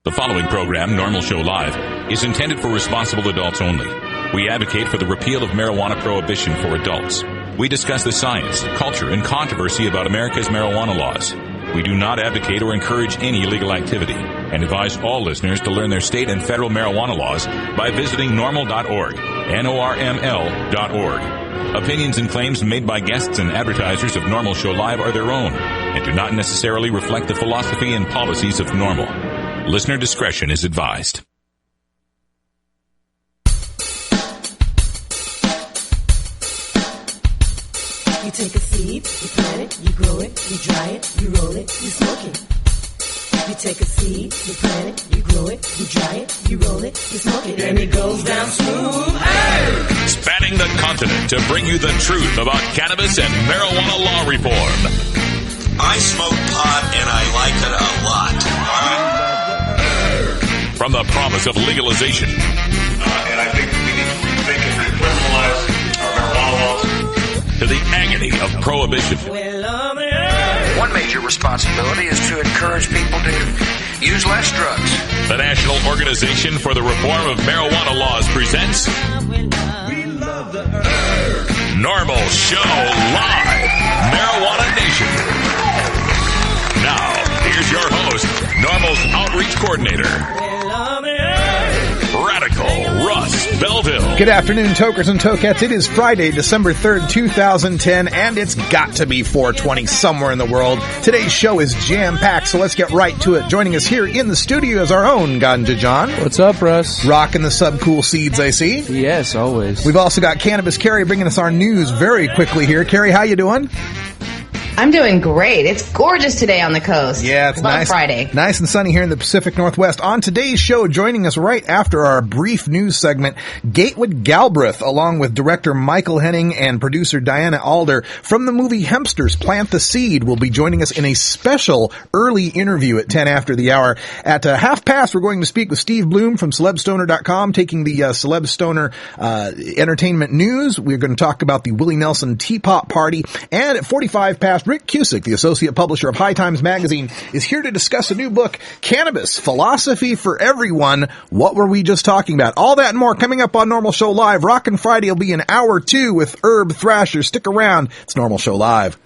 The following program, NORML Show Live, is intended for responsible adults only. We advocate for the repeal of marijuana prohibition for adults. We discuss the science, culture, and controversy about America's marijuana laws. We do not advocate or encourage any illegal activity and advise all listeners to learn their state and federal marijuana laws by visiting norml.org, NORML.org. Opinions and claims made by guests and advertisers of NORML Show Live are their own and do not necessarily reflect the philosophy and policies of NORML. Listener discretion is advised. You take a seed, you plant it, you grow it, you dry it, you roll it, you smoke it. You take a seed, you plant it, you grow it, you dry it, you roll it, you smoke it, and it goes down smooth. Hey! Spanning the continent to bring you the truth about cannabis and marijuana law reform. I smoke pot and I like it a lot. From the promise of legalization. And I think we need to rethink and decriminalize our marijuana laws. To the agony of prohibition. One major responsibility is to encourage people to use less drugs. The National Organization for the Reform of Marijuana Laws presents NORML Show Live, Marijuana Nation. Now, here's your host, NORML's Outreach Coordinator, Radical Russ Belville. Good afternoon, tokers and tokettes. It is Friday, December 3rd, 2010, and it's got to be 420 somewhere in the world. Today's show is jam-packed, so let's get right to it. Joining us here in the studio is our own Ganja John. What's up, Russ? Rocking the subcool seeds, I see. Yes, always. We've also got Cannabis Carrie bringing us our news very quickly here. Carrie, how you doing? I'm doing great. It's gorgeous today on the coast. Yeah, it's Love nice. Friday. Nice and sunny here in the Pacific Northwest. On today's show, joining us right after our brief news segment, Gatewood Galbraith, along with director Michael Henning and producer Diana Alder from the movie Hempsters, Plant the Seed, will be joining us in a special early interview at 10 after the hour. At half past, we're going to speak with Steve Bloom from CelebStoner.com, taking the Celeb Stoner entertainment news. We're going to talk about the Willie Nelson Teapot Party. And at 45 past, Rick Cusick, the associate publisher of High Times Magazine, is here to discuss a new book, Cannabis, Philosophy for Everyone. What were we just talking about? All that and more coming up on NORML Show Live. Rockin' Friday will be in hour 2 with Herb Thrasher. Stick around. It's NORML Show Live.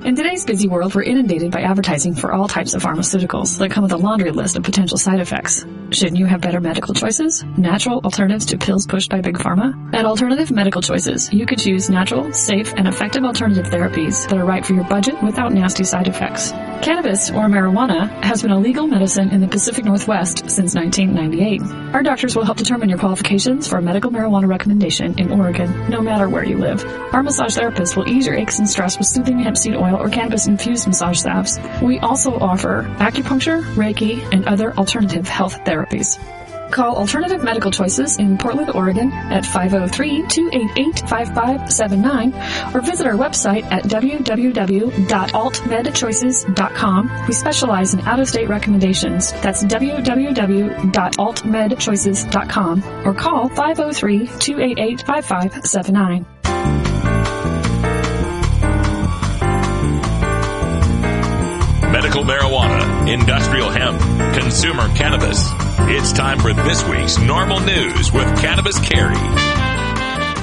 In today's busy world, we're inundated by advertising for all types of pharmaceuticals that come with a laundry list of potential side effects. Shouldn't you have better medical choices? Natural alternatives to pills pushed by Big Pharma? At Alternative Medical Choices, you could choose natural, safe, and effective alternative therapies that are right for your budget without nasty side effects. Cannabis, or marijuana, has been a legal medicine in the Pacific Northwest since 1998. Our doctors will help determine your qualifications for a medical marijuana recommendation in Oregon, no matter where you live. Our massage therapists will ease your aches and stress with soothing hemp seed oil or cannabis-infused massage salves. We also offer acupuncture, Reiki, and other alternative health therapies. Call Alternative Medical Choices in Portland, Oregon at 503-288-5579 or visit our website at www.altmedchoices.com. We specialize in out-of-state recommendations. That's www.altmedchoices.com or call 503-288-5579. Medical marijuana, industrial hemp, consumer cannabis. It's time for this week's NORML News with Cannabis Carrie.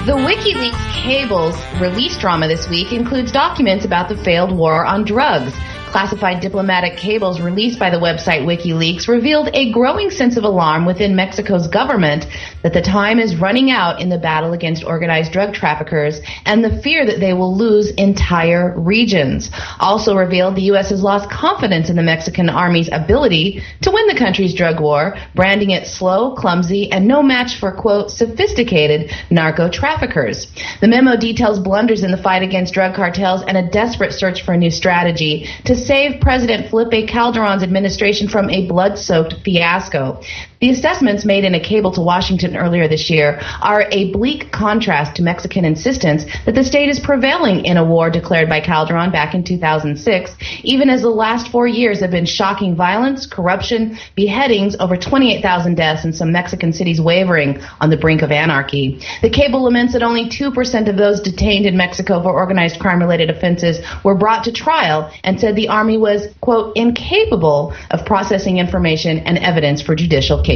The WikiLeaks cables release drama this week includes documents about the failed war on drugs. Classified diplomatic cables released by the website WikiLeaks revealed a growing sense of alarm within Mexico's government that the time is running out in the battle against organized drug traffickers and the fear that they will lose entire regions. Also revealed the U.S. has lost confidence in the Mexican army's ability to win the country's drug war, branding it slow, clumsy, and no match for, quote, sophisticated narco traffickers. The memo details blunders in the fight against drug cartels and a desperate search for a new strategy to save President Felipe Calderon's administration from a blood-soaked fiasco. The assessments made in a cable to Washington earlier this year are a bleak contrast to Mexican insistence that the state is prevailing in a war declared by Calderon back in 2006, even as the last 4 years have been shocking violence, corruption, beheadings, over 28,000 deaths, and some Mexican cities wavering on the brink of anarchy. The cable laments that only 2% of those detained in Mexico for organized crime-related offenses were brought to trial, and said the Army was, quote, incapable of processing information and evidence for judicial cases.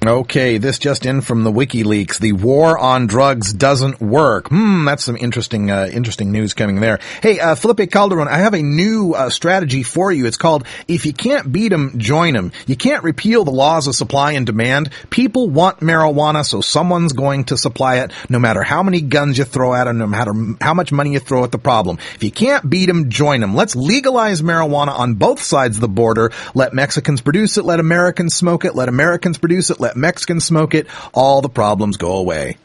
Okay, this just in from the WikiLeaks. The war on drugs doesn't work. That's some interesting news coming there. Hey, Felipe Calderon, I have a new strategy for you. It's called "If you can't beat 'em, join 'em." You can't repeal the laws of supply and demand. People want marijuana, so someone's going to supply it, no matter how many guns you throw at them, no matter how much money you throw at the problem. If you can't beat 'em, join 'em. Let's legalize marijuana on both sides of the border. Let Mexicans produce it. Let Americans smoke it. Let Americans produce it. Let Mexicans smoke it. All the problems go away.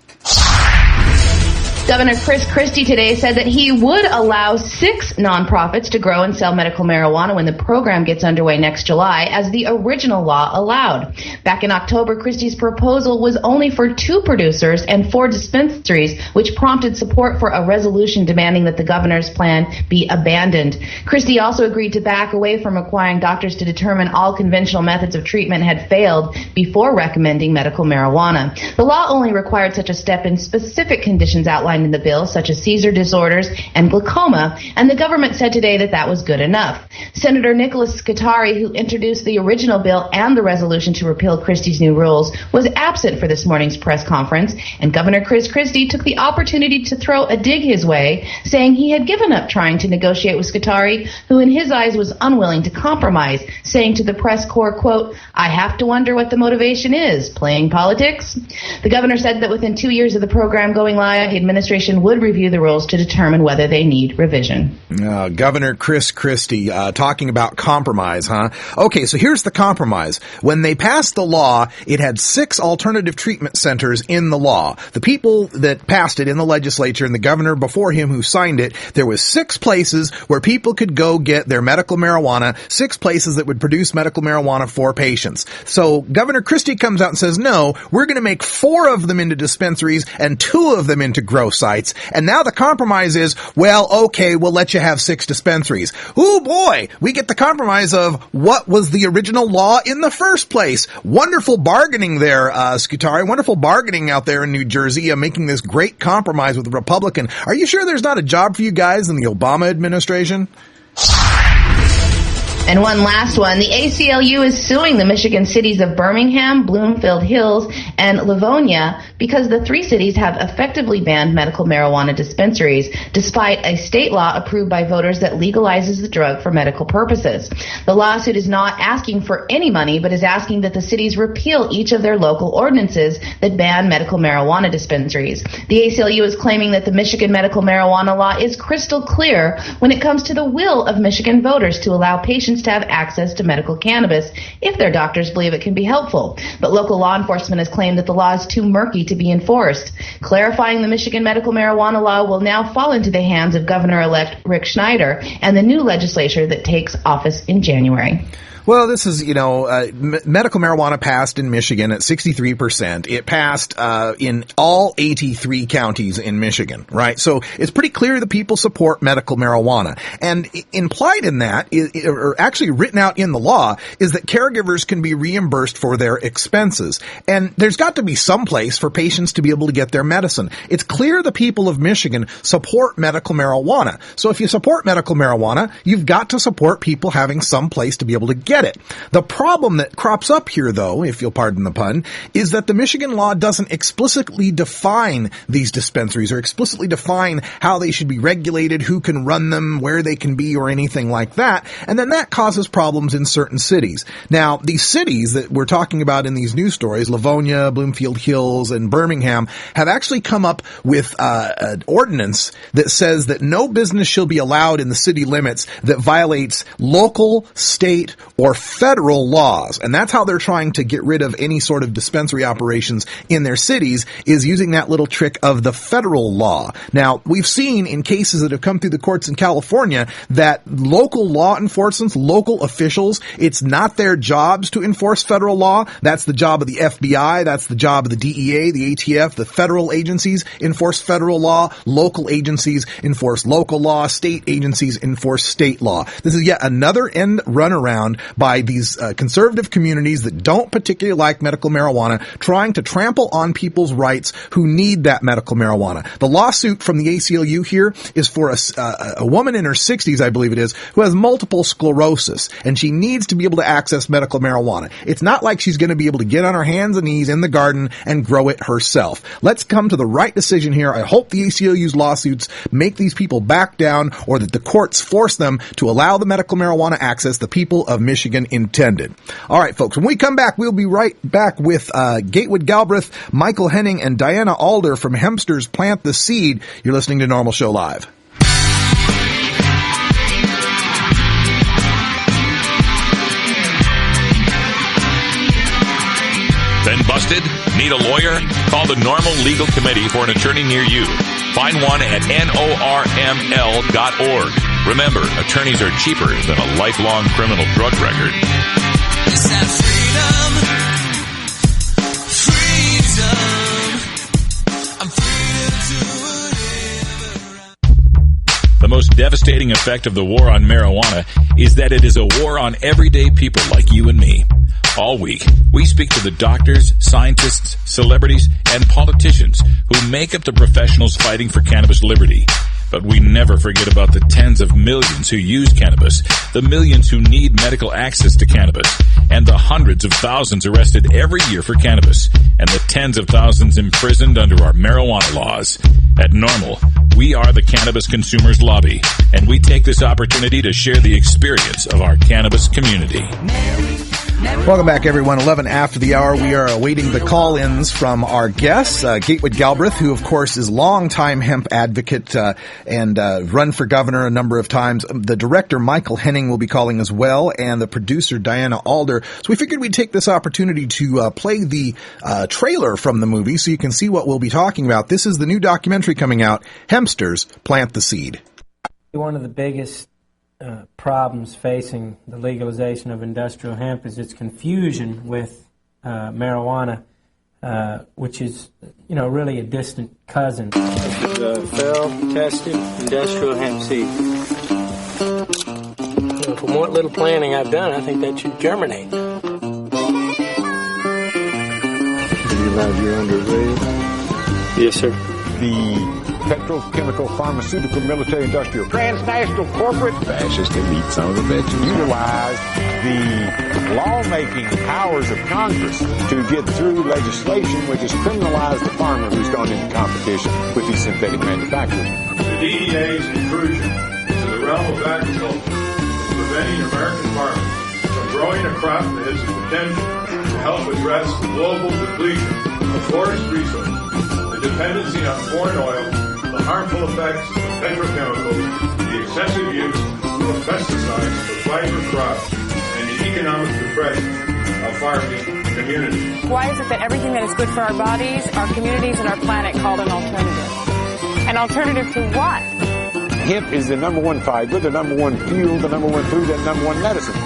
Governor Chris Christie today said that he would allow 6 nonprofits to grow and sell medical marijuana when the program gets underway next July, as the original law allowed. Back in October, Christie's proposal was only for 2 producers and 4 dispensaries, which prompted support for a resolution demanding that the governor's plan be abandoned. Christie also agreed to back away from requiring doctors to determine all conventional methods of treatment had failed before recommending medical marijuana. The law only required such a step in specific conditions outlined in the bill, such as seizure disorders and glaucoma, and the government said today that that was good enough. Senator Nicholas Scutari, who introduced the original bill and the resolution to repeal Christie's new rules, was absent for this morning's press conference, and Governor Chris Christie took the opportunity to throw a dig his way, saying he had given up trying to negotiate with Scutari, who in his eyes was unwilling to compromise, saying to the press corps, quote, "I have to wonder what the motivation is, playing politics?" The governor said that within 2 years of the program going live, the administration would review the rules to determine whether they need revision. Governor Chris Christie talking about compromise, huh? Okay, so here's the compromise. When they passed the law, it had 6 alternative treatment centers in the law. The people that passed it in the legislature and the governor before him who signed it, there was 6 places where people could go get their medical marijuana, 6 places that would produce medical marijuana for patients. So Governor Christie comes out and says, no, we're going to make 4 of them into dispensaries and 2 of them into grow sites. And now the compromise is, well, okay, we'll let you have 6 dispensaries. Ooh, boy, we get the compromise of what was the original law in the first place. Wonderful bargaining there, Scutari. Wonderful bargaining out there in New Jersey, making this great compromise with the Republican. Are you sure there's not a job for you guys in the Obama administration? And one last one. The ACLU is suing the Michigan cities of Birmingham, Bloomfield Hills, and Livonia because the 3 cities have effectively banned medical marijuana dispensaries, despite a state law approved by voters that legalizes the drug for medical purposes. The lawsuit is not asking for any money, but is asking that the cities repeal each of their local ordinances that ban medical marijuana dispensaries. The ACLU is claiming that the Michigan medical marijuana law is crystal clear when it comes to the will of Michigan voters to allow patients to have access to medical cannabis if their doctors believe it can be helpful. But local law enforcement has claimed that the law is too murky to be enforced. Clarifying the Michigan medical marijuana law will now fall into the hands of Governor-elect Rick Schneider and the new legislature that takes office in January. Well, this is, medical marijuana passed in Michigan at 63%. It passed in all 83 counties in Michigan, right? So it's pretty clear that people support medical marijuana. And implied in that, or actually written out in the law, is that caregivers can be reimbursed for their expenses. And there's got to be some place for patients to be able to get their medicine. It's clear the people of Michigan support medical marijuana. So if you support medical marijuana, you've got to support people having some place to be able to get it. The problem that crops up here, though, if you'll pardon the pun, is that the Michigan law doesn't explicitly define these dispensaries or explicitly define how they should be regulated, who can run them, where they can be, or anything like that. And then that causes problems in certain cities. Now, these cities that we're talking about in these news stories, Livonia, Bloomfield Hills, and Birmingham, have actually come up with an ordinance that says that no business shall be allowed in the city limits that violates local, state, or federal laws. And that's how they're trying to get rid of any sort of dispensary operations in their cities, is using that little trick of the federal law. Now, we've seen in cases that have come through the courts in California that local law enforcement, local officials, it's not their jobs to enforce federal law. That's the job of the FBI. That's the job of the DEA, the ATF. The federal agencies enforce federal law. Local agencies enforce local law. State agencies enforce state law. This is yet another end run around by these conservative communities that don't particularly like medical marijuana, trying to trample on people's rights who need that medical marijuana. The lawsuit from the ACLU here is for a woman in her 60s, I believe it is, who has multiple sclerosis, and she needs to be able to access medical marijuana. It's not like she's going to be able to get on her hands and knees in the garden and grow it herself. Let's come to the right decision here. I hope the ACLU's lawsuits make these people back down, or that the courts force them to allow the medical marijuana access the people of Michigan intended. All right, folks, when we come back, we'll be right back with Gatewood Galbraith, Michael Henning, and Diana Alder from Hempster's Plant the Seed. You're listening to NORML Show Live. Been busted? Need a lawyer? Call the NORML Legal Committee for an attorney near you. Find one at norml.org. Remember, attorneys are cheaper than a lifelong criminal drug record. It's that freedom. I'm free to The most devastating effect of the war on marijuana is that it is a war on everyday people like you and me. All week, we speak to the doctors, scientists, celebrities, and politicians who make up the professionals fighting for cannabis liberty. But we never forget about the tens of millions who use cannabis, the millions who need medical access to cannabis, and the hundreds of thousands arrested every year for cannabis, and the tens of thousands imprisoned under our marijuana laws. At NORML, we are the Cannabis Consumers Lobby, and we take this opportunity to share the experience of our cannabis community. Welcome back, everyone. 11 after the hour. We are awaiting the call-ins from our guests, Gatewood Galbraith, who, of course, is longtime hemp advocate and run for governor a number of times. The director, Michael Henning, will be calling as well, and the producer, Diana Alder. So we figured we'd take this opportunity to play the trailer from the movie so you can see what we'll be talking about. This is the new documentary coming out, Hempster's Plant the Seed. One of the biggest problems facing the legalization of industrial hemp is its confusion with marijuana, which is, really a distant cousin. This is well-tested industrial hemp seed. From what little planning I've done, I think that should germinate. You realize you're underway? Yes, sir. The petrochemical, pharmaceutical, military, industrial, transnational, corporate, fascist elite son of a bitch utilize the lawmaking powers of Congress to get through legislation which has criminalized the farmer who's gone into competition with these synthetic manufacturers. The DEA's intrusion into the realm of agriculture is preventing American farmers from growing a crop that has the potential to help address the global depletion of forest resources, the dependency on foreign oil, the harmful effects of petrochemicals, the excessive use of pesticides for fiber crops, and the economic depression of farming communities. Why is it that everything that is good for our bodies, our communities, and our planet called an alternative? An alternative to what? Hemp is the number one fiber, the number one fuel, the number one food, and number one medicine.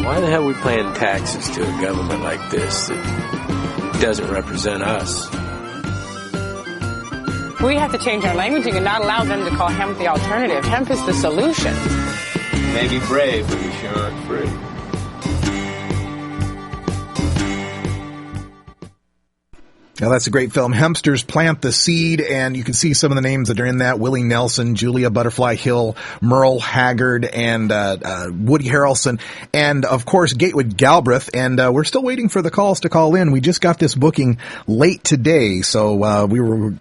Why the hell are we paying taxes to a government like this that doesn't represent us? We have to change our languaging and not allow them to call hemp the alternative. Hemp is the solution. You may be brave, but you sure aren't free. Now, that's a great film, Hempster's Plant the Seed, and you can see some of the names that are in that: Willie Nelson, Julia Butterfly Hill, Merle Haggard, and Woody Harrelson, and, of course, Gatewood Galbraith. And we're still waiting for the calls to call in. We just got this booking late today, so we were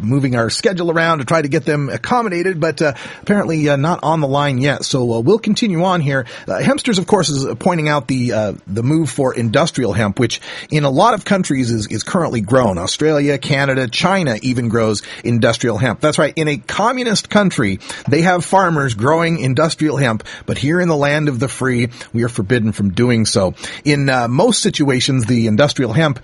moving our schedule around to try to get them accommodated, but apparently not on the line yet. So we'll continue on here. Hempster's, of course, is pointing out the move for industrial hemp, which in a lot of countries is currently grown. Australia, Canada, China even grows industrial hemp. That's right. In a communist country, they have farmers growing industrial hemp, but here in the land of the free, we are forbidden from doing so. In most situations, the industrial hemp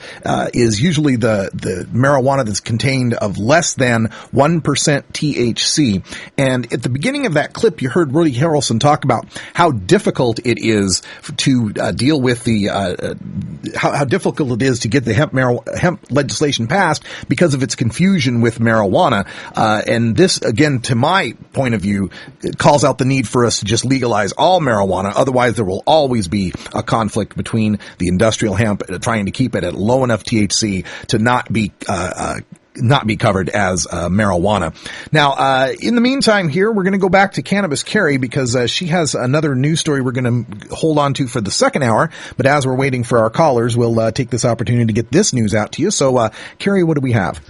is usually the marijuana that's contained of less than 1% THC. And at the beginning of that clip, you heard Woody Harrelson talk about how difficult it is to deal with how difficult it is to get the hemp legislation passed because of its confusion with marijuana. And this, again, to my point of view, calls out the need for us to just legalize all marijuana. Otherwise, there will always be a conflict between the industrial hemp trying to keep it at low enough THC to not be covered as marijuana. Now, in the meantime here, we're going to go back to Cannabis Carrie because she has another news story we're going to hold on to for the second hour. But as we're waiting for our callers, we'll take this opportunity to get this news out to you. So, Carrie, what do we have?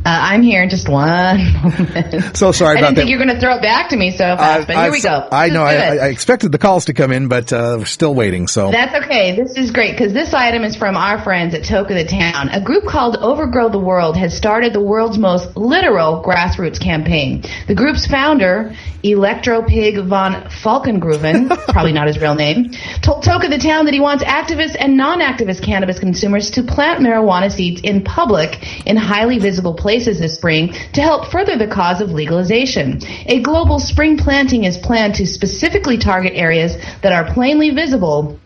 I'm here in just one moment. So sorry about that. I didn't think you were going to throw it back to me so fast, but here we go. I know. I expected the calls to come in, but we're still waiting. So that's okay. This is great because this item is from our friends at Toka the Town. A group called Overgrow the World has started the world's most literal grassroots campaign. The group's founder, Electropig von Falkengruven, probably not his real name, told Toka the Town that he wants activist and non-activist cannabis consumers to plant marijuana seeds in public in highly visible places this spring to help further the cause of legalization. A global spring planting is planned to specifically target areas that are plainly visible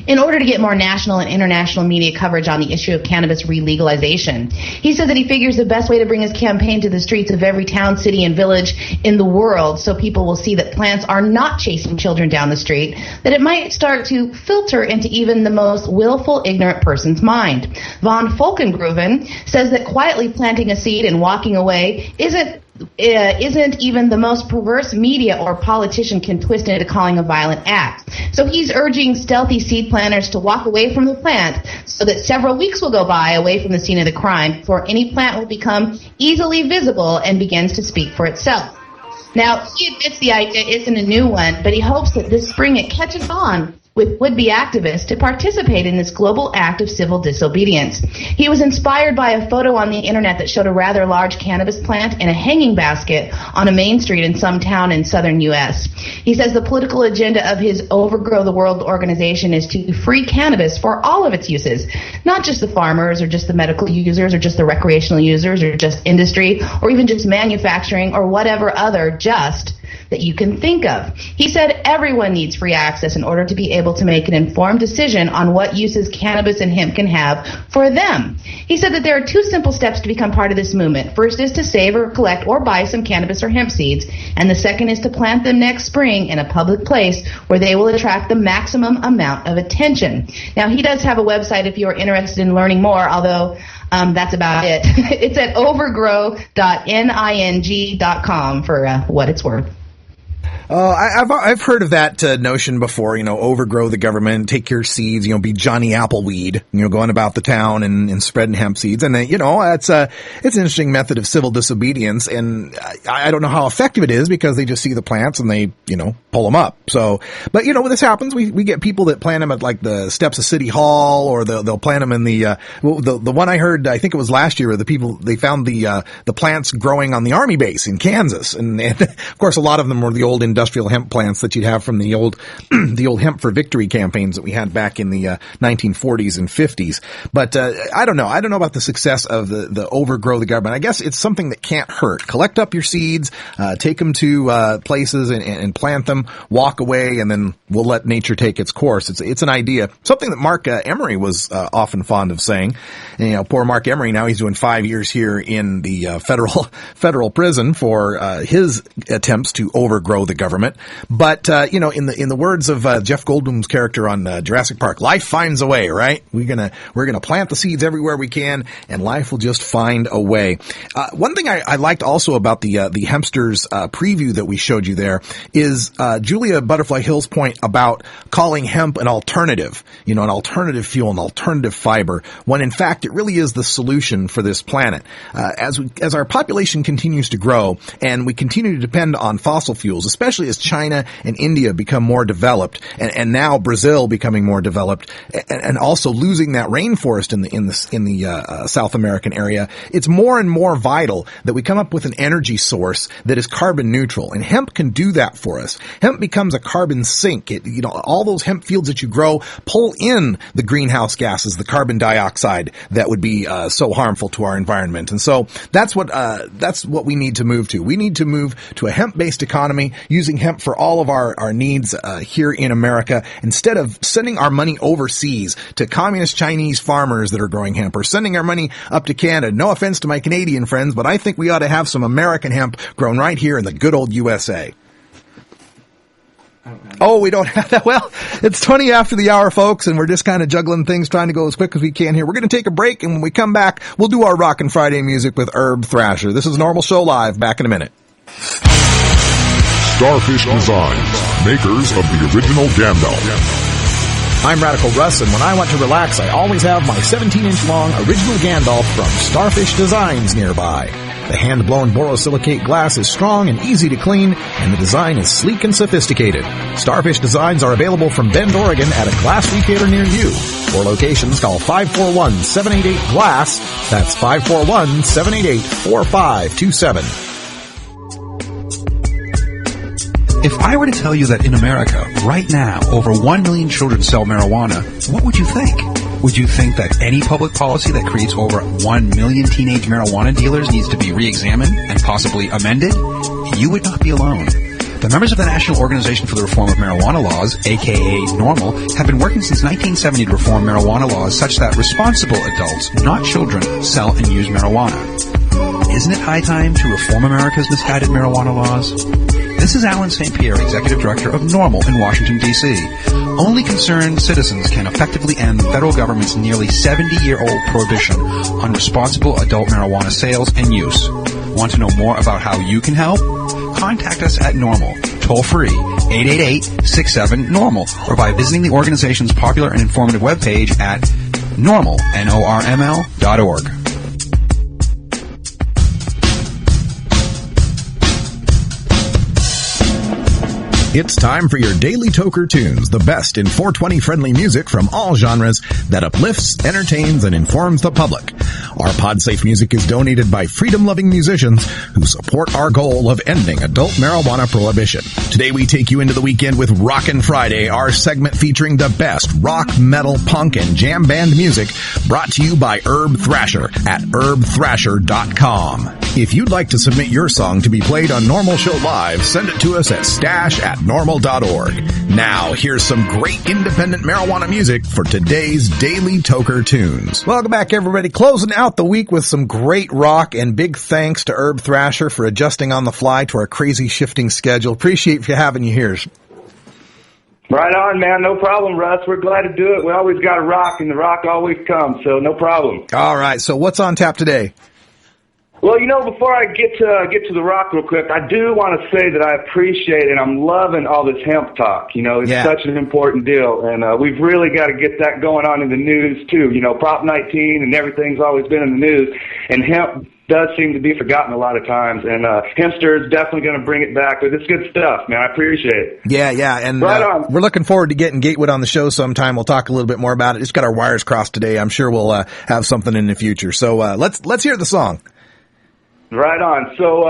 in order to get more national and international media coverage on the issue of cannabis re-legalization. He said that he figures the best way to bring his campaign to the streets of every town, city, and village in the world so people will see that plants are not chasing children down the street, that it might start to filter into even the most willful, ignorant person's mind. Von Falkengruven says that quietly planting a seed and walking away isn't even the most perverse media or politician can twist into calling a violent act. So he's urging stealthy seed planters to walk away from the plant so that several weeks will go by away from the scene of the crime before any plant will become easily visible and begins to speak for itself. Now, he admits the idea isn't a new one, but he hopes that this spring it catches on with would-be activists to participate in this global act of civil disobedience. He was inspired by a photo on the internet that showed a rather large cannabis plant in a hanging basket on a main street in some town in southern U.S. He says the political agenda of his Overgrow the World organization is to free cannabis for all of its uses, not just the farmers or just the medical users or just the recreational users or just industry or even just manufacturing or whatever other just that you can think of. He said everyone needs free access in order to be able to make an informed decision on what uses cannabis and hemp can have for them. He said that there are two simple steps to become part of this movement. First is to save or collect or buy some cannabis or hemp seeds, and the second is to plant them next spring in a public place where they will attract the maximum amount of attention. Now, he does have a website if you're interested in learning more, although that's about it. It's at overgrow.ning.com for what it's worth. I've heard of that notion before, overgrow the government, take your seeds, be Johnny Appleweed, going about the town and spreading hemp seeds. And then, it's an interesting method of civil disobedience. And I don't know how effective it is because they just see the plants and they, pull them up. So, but when this happens, we get people that plant them at like the steps of City Hall or they'll plant them in the one I heard, I think it was last year, where they found the plants growing on the Army base in Kansas. And of course, a lot of them were the old industrial hemp plants that you'd have from the old Hemp for Victory campaigns that we had back in the 1940s and 50s. But I don't know. I don't know about the success of the overgrow the government. I guess it's something that can't hurt. Collect up your seeds, take them to places and plant them, walk away, and then we'll let nature take its course. It's an idea. Something that Mark Emery was often fond of saying. And, poor Mark Emery, now he's doing 5 years here in the federal prison for his attempts to overgrow the government. But in the words of Jeff Goldblum's character on Jurassic Park, life finds a way, right? We're gonna plant the seeds everywhere we can, and life will just find a way. One thing I liked also about the Hempsters preview that we showed you there is Julia Butterfly Hill's point about calling hemp an alternative, an alternative fuel, an alternative fiber, when in fact it really is the solution for this planet. As our population continues to grow and we continue to depend on fossil fuels, especially especially as China and India become more developed, and now Brazil becoming more developed, and also losing that rainforest in the South American area, it's more and more vital that we come up with an energy source that is carbon neutral, and hemp can do that for us. Hemp becomes a carbon sink. All those hemp fields that you grow pull in the greenhouse gases, the carbon dioxide that would be so harmful to our environment. And so that's what we need to move to. We need to move to a hemp-based economy, using hemp for all of our needs here in America, instead of sending our money overseas to communist Chinese farmers that are growing hemp, or sending our money up to Canada. No offense to my Canadian friends, but I think we ought to have some American hemp grown right here in the good old USA. Oh, we don't have that. Well, it's 20 after the hour, folks, and we're just kind of juggling things, trying to go as quick as we can here. We're going to take a break, and when we come back, we'll do our Rockin' Friday music with Herb Thrasher. This is Normal Show Live. Back in a minute. Starfish Designs, makers of the original Gandalf. I'm Radical Russ, and when I want to relax, I always have my 17-inch long original Gandalf from Starfish Designs nearby. The hand-blown borosilicate glass is strong and easy to clean, and the design is sleek and sophisticated. Starfish Designs are available from Bend, Oregon at a glass retailer near you. For locations, call 541-788-GLASS. That's 541-788-4527. If I were to tell you that in America, right now, over 1 million children sell marijuana, what would you think? Would you think that any public policy that creates over 1 million teenage marijuana dealers needs to be re-examined and possibly amended? You would not be alone. The members of the National Organization for the Reform of Marijuana Laws, aka NORML, have been working since 1970 to reform marijuana laws such that responsible adults, not children, sell and use marijuana. Isn't it high time to reform America's misguided marijuana laws? This is Alan St. Pierre, Executive Director of NORML in Washington, D.C. Only concerned citizens can effectively end the federal government's nearly 70-year-old prohibition on responsible adult marijuana sales and use. Want to know more about how you can help? Contact us at NORML, toll-free, 888-67-NORML, or by visiting the organization's popular and informative webpage at NORML, NORML.org. It's time for your Daily Toker Tunes, the best in 420-friendly music from all genres that uplifts, entertains, and informs the public. Our PodSafe music is donated by freedom-loving musicians who support our goal of ending adult marijuana prohibition. Today we take you into the weekend with Rockin' Friday, our segment featuring the best rock, metal, punk, and jam band music, brought to you by Herb Thrasher at herbthrasher.com. If you'd like to submit your song to be played on Normal Show Live, send it to us at stash@normal.org. Now, here's some great independent marijuana music for today's Daily Toker Tunes. Welcome back, everybody. Closing out the week with some great rock, and big thanks to Herb Thrasher for adjusting on the fly to our crazy shifting schedule. Appreciate you having you here. Right on, man. No problem, Russ. We're glad to do it. We always got a rock, and the rock always comes, so no problem. All right. So what's on tap today? Well, before I get to the rock real quick, I do want to say that I appreciate and I'm loving all this hemp talk. It's such an important deal, and we've really got to get that going on in the news too. Prop 19 and everything's always been in the news, and hemp does seem to be forgotten a lot of times, and Hempster is definitely going to bring it back. But it's good stuff, man. I appreciate it. Yeah, and right on. We're looking forward to getting Gatewood on the show sometime. We'll talk a little bit more about it. Just got our wires crossed today. I'm sure we'll have something in the future. So let's hear the song. Right on. So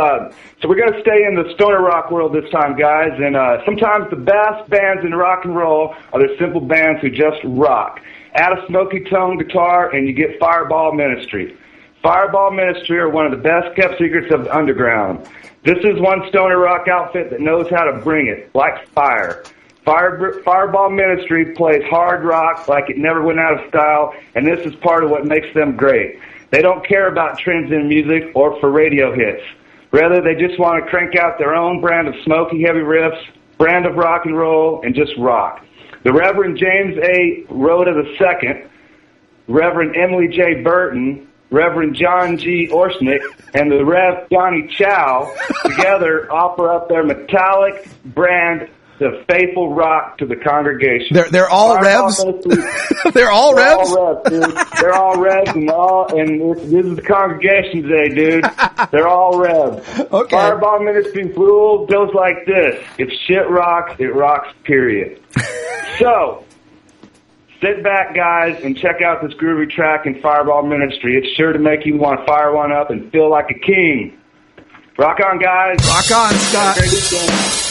we're going to stay in the stoner rock world this time, guys. And sometimes the best bands in rock and roll are the simple bands who just rock. Add a smoky tone guitar, and you get Fireball Ministry. Fireball Ministry are one of the best kept secrets of the underground. This is one stoner rock outfit that knows how to bring it, like fire. Fireball Ministry plays hard rock like it never went out of style, and this is part of what makes them great. They don't care about trends in music or for radio hits. Rather, they just want to crank out their own brand of smoky, heavy riffs, brand of rock and roll, and just rock. The Reverend James A. Rhoda II, Reverend Emily J. Burton, Reverend John G. Orsnick, and the Rev. Johnny Chow together offer up their metallic brand the faithful rock to the congregation. They're all revs. They're all revs. Dude. They're all revs, and this is the congregation today, dude. They're all revs. Okay. Fireball Ministry rule goes like this: if shit rocks, it rocks. Period. So, sit back, guys, and check out this groovy track in Fireball Ministry. It's sure to make you want to fire one up and feel like a king. Rock on, guys. Rock on, Scott.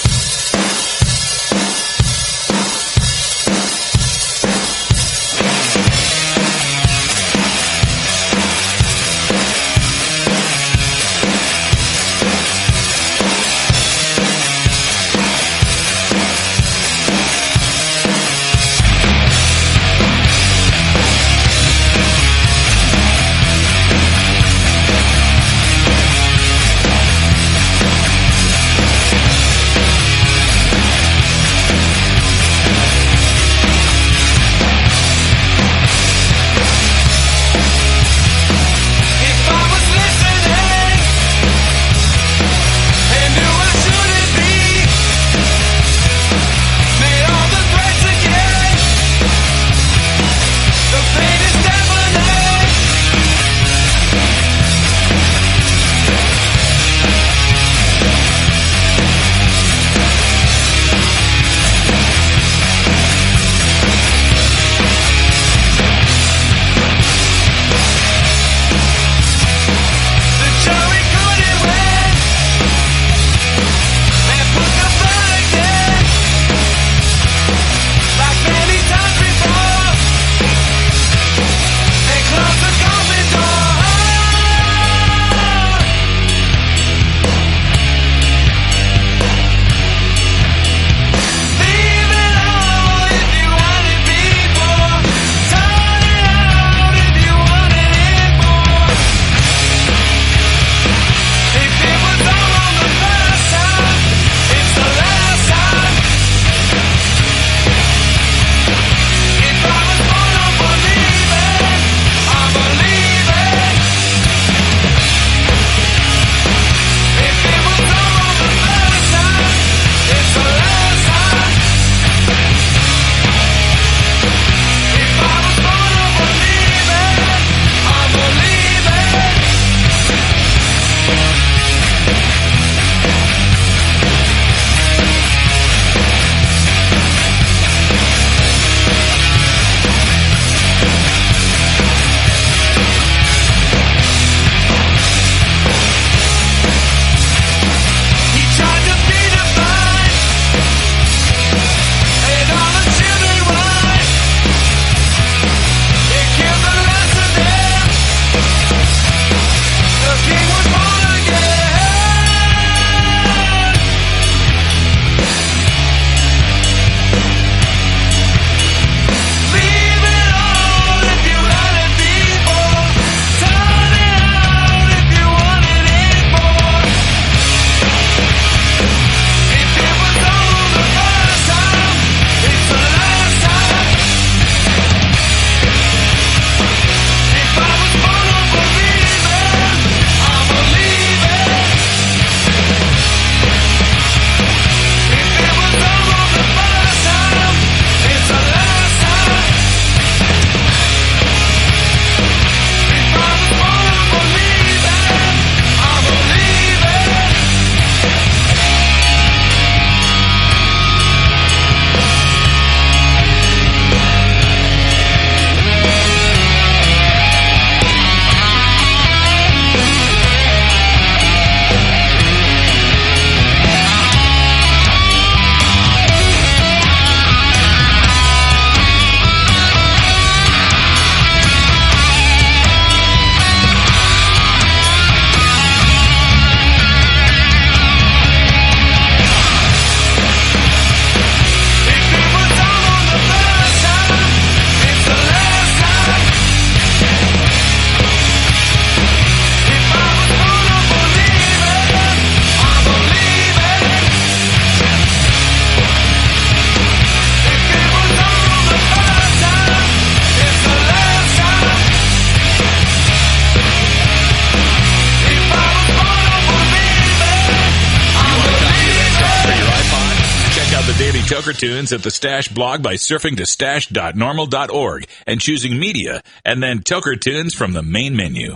Toker Tunes at the Stash blog by surfing to stash.normal.org and choosing Media, and then Toker Tunes from the main menu.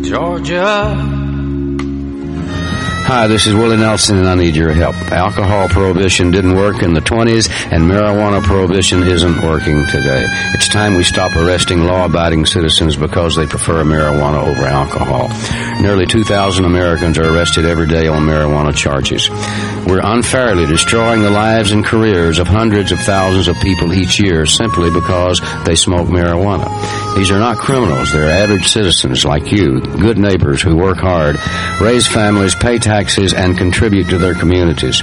Georgia. Hi, this is Willie Nelson, and I need your help. Alcohol prohibition didn't work in the 20s, and marijuana prohibition isn't working today. It's time we stop arresting law-abiding citizens because they prefer marijuana over alcohol. Nearly 2,000 Americans are arrested every day on marijuana charges. We're unfairly destroying the lives and careers of hundreds of thousands of people each year simply because they smoke marijuana. These are not criminals. They're average citizens like you, good neighbors who work hard, raise families, pay taxes, and contribute to their communities.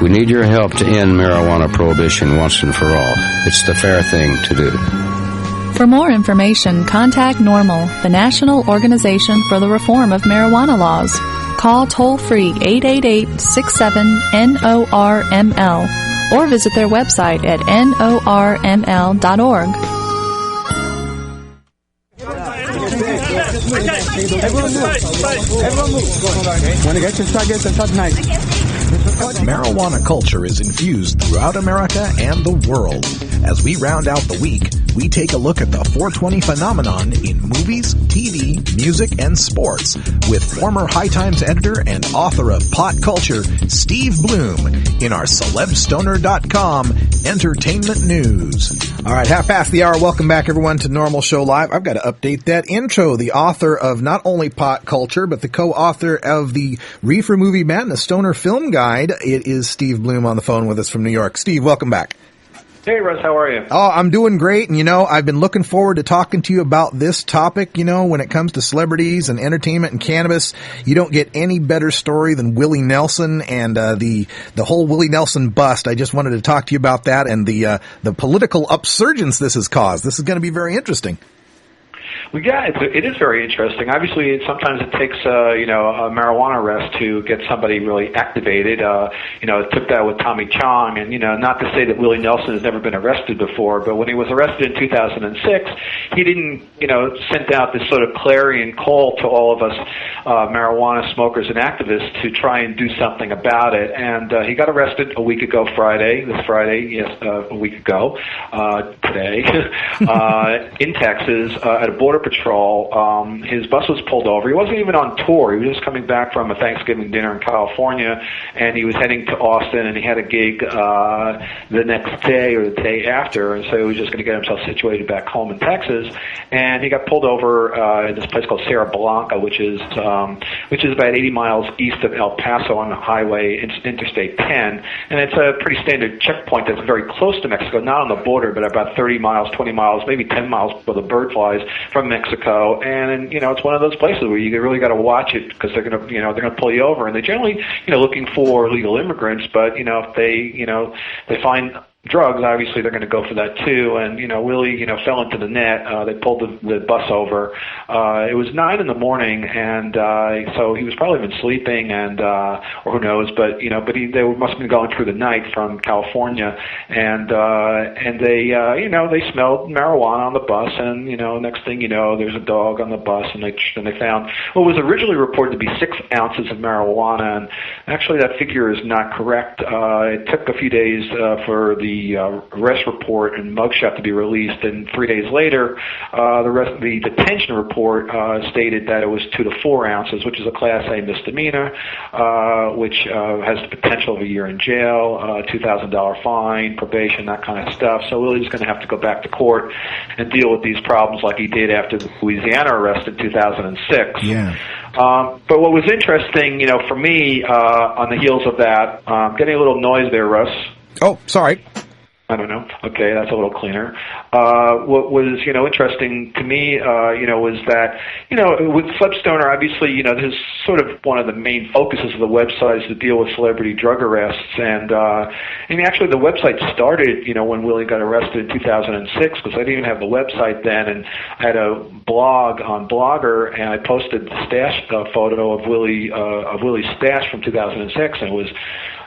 We need your help to end marijuana prohibition once and for all. It's the fair thing to do. For more information, contact NORML, the National Organization for the Reform of Marijuana Laws. Call toll-free 888-67-NORML or visit their website at norml.org. Everyone move. When it gets inside, nice. Marijuana culture is infused throughout America and the world. As we round out the week, we take a look at the 420 phenomenon in movies, TV, music, and sports with former High Times editor and author of Pot Culture, Steve Bloom, in our celebstoner.com entertainment news. All right, half past the hour. Welcome back, everyone, to Normal Show Live. I've got to update that intro. The author of not only Pot Culture, but the co-author of the Reefer Movie Madness Stoner Film Guide. It is Steve Bloom on the phone with us from New York. Steve, welcome back. Hey, Russ, how are you? Oh, I'm doing great. And, I've been looking forward to talking to you about this topic. When it comes to celebrities and entertainment and cannabis, you don't get any better story than Willie Nelson and the whole Willie Nelson bust. I just wanted to talk to you about that and the political upsurgence this has caused. This is going to be very interesting. Well, yeah, it is very interesting. Obviously, sometimes it takes a marijuana arrest to get somebody really activated. It took that with Tommy Chong, and not to say that Willie Nelson has never been arrested before, but when he was arrested in 2006, he didn't send out this sort of clarion call to all of us marijuana smokers and activists to try and do something about it. And he got arrested a week ago, a week ago, today, in Texas at a border patrol. His bus was pulled over. He wasn't even on tour. He was just coming back from a Thanksgiving dinner in California, and he was heading to Austin, and he had a gig the next day or the day after, and so he was just going to get himself situated back home in Texas. And he got pulled over in this place called Sierra Blanca, which is about 80 miles east of El Paso on the highway, Interstate 10, and it's a pretty standard checkpoint that's very close to Mexico, not on the border, but about 30 miles, 20 miles, maybe 10 miles where the bird flies from Mexico. And it's one of those places where you really got to watch it because they're going to pull you over, and they're generally looking for legal immigrants, but if they find drugs, obviously they're going to go for that too. And Willie fell into the net. They pulled the bus over. It was 9 a.m, and so he was probably been sleeping, and or who knows, but they must have been going through the night from California, and they they smelled marijuana on the bus, and next thing you know, there's a dog on the bus, and they found what was originally reported to be 6 ounces of marijuana, and actually that figure is not correct. It took a few days for the arrest report and mugshot to be released, and 3 days later, the detention report stated that it was 2 to 4 ounces, which is a Class A misdemeanor, which has the potential of a year in jail, $2,000 fine, probation, that kind of stuff. So Willie's going to have to go back to court and deal with these problems like he did after the Louisiana arrest in 2006. Yeah. But what was interesting, for me, on the heels of that, getting a little noise there, Russ. Oh, sorry. I don't know. Okay, that's a little cleaner. What was, interesting to me, was that, with Celebstoner, obviously, this is sort of one of the main focuses of the website is to deal with celebrity drug arrests. And actually the website started, when Willie got arrested in 2006, because I didn't even have the website then, and I had a blog on Blogger, and I posted the stash photo of Willie's stash from 2006, and it was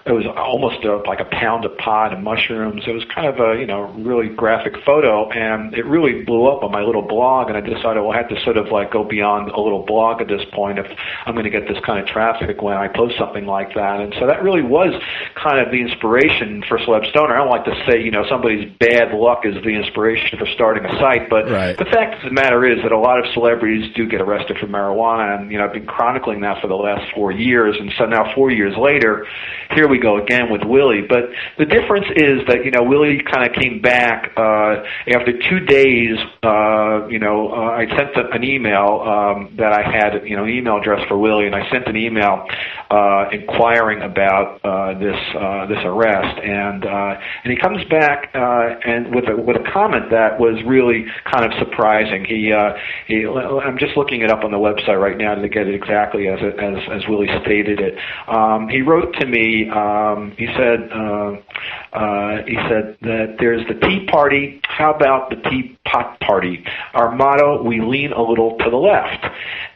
almost like a pound of pot and mushrooms. It was kind of a really graphic photo, and it really blew up on my little blog. And I decided, well, I had to sort of like go beyond a little blog at this point if I'm going to get this kind of traffic when I post something like that. And so that really was kind of the inspiration for Celeb Stoner. I don't like to say somebody's bad luck is the inspiration for starting a site, but the fact of the matter is that a lot of celebrities do get arrested for marijuana, and I've been chronicling that for the last 4 years, and so now 4 years later, here we go again with Willie. But the difference is that Willie kind of came back after 2 days. I sent an email that I had, an email address for Willie, and I sent an email inquiring about this arrest, and he comes back and with a comment that was really kind of surprising. I'm just looking it up on the website right now to get it exactly as Willie stated it. He wrote to me. He said that there's the Tea Party. How about the Teapot Party? Our motto: we lean a little to the left.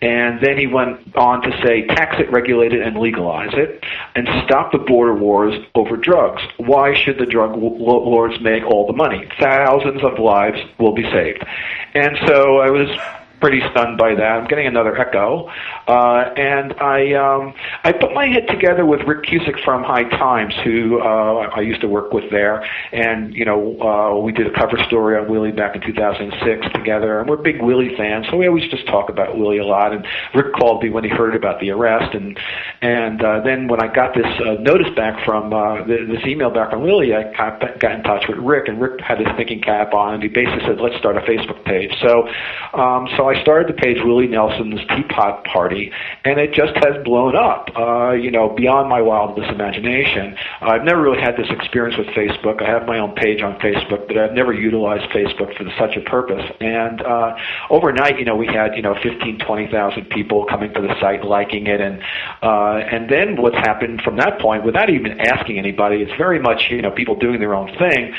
And then he went on to say, tax it, regulate it, and legalize it, and stop the border wars over drugs. Why should the drug lords make all the money? Thousands of lives will be saved. And so I was pretty stunned by that. I'm getting another echo. And I put my head together with Rick Cusick from High Times, who I used to work with there. And, we did a cover story on Willie back in 2006 together. And we're big Willie fans, so we always just talk about Willie a lot. And Rick called me when he heard about the arrest. And then when I got this notice back from, this email back from Willie, I got in touch with Rick. And Rick had his thinking cap on, and he basically said, let's start a Facebook page. So I started the page Willie Nelson's Teapot Party, and it just has blown up, beyond my wildest imagination. I've never really had this experience with Facebook. I have my own page on Facebook, but I've never utilized Facebook for such a purpose. And overnight, we had 15, 20,000 people coming to the site, liking it, and then what's happened from that point, without even asking anybody, it's very much people doing their own thing.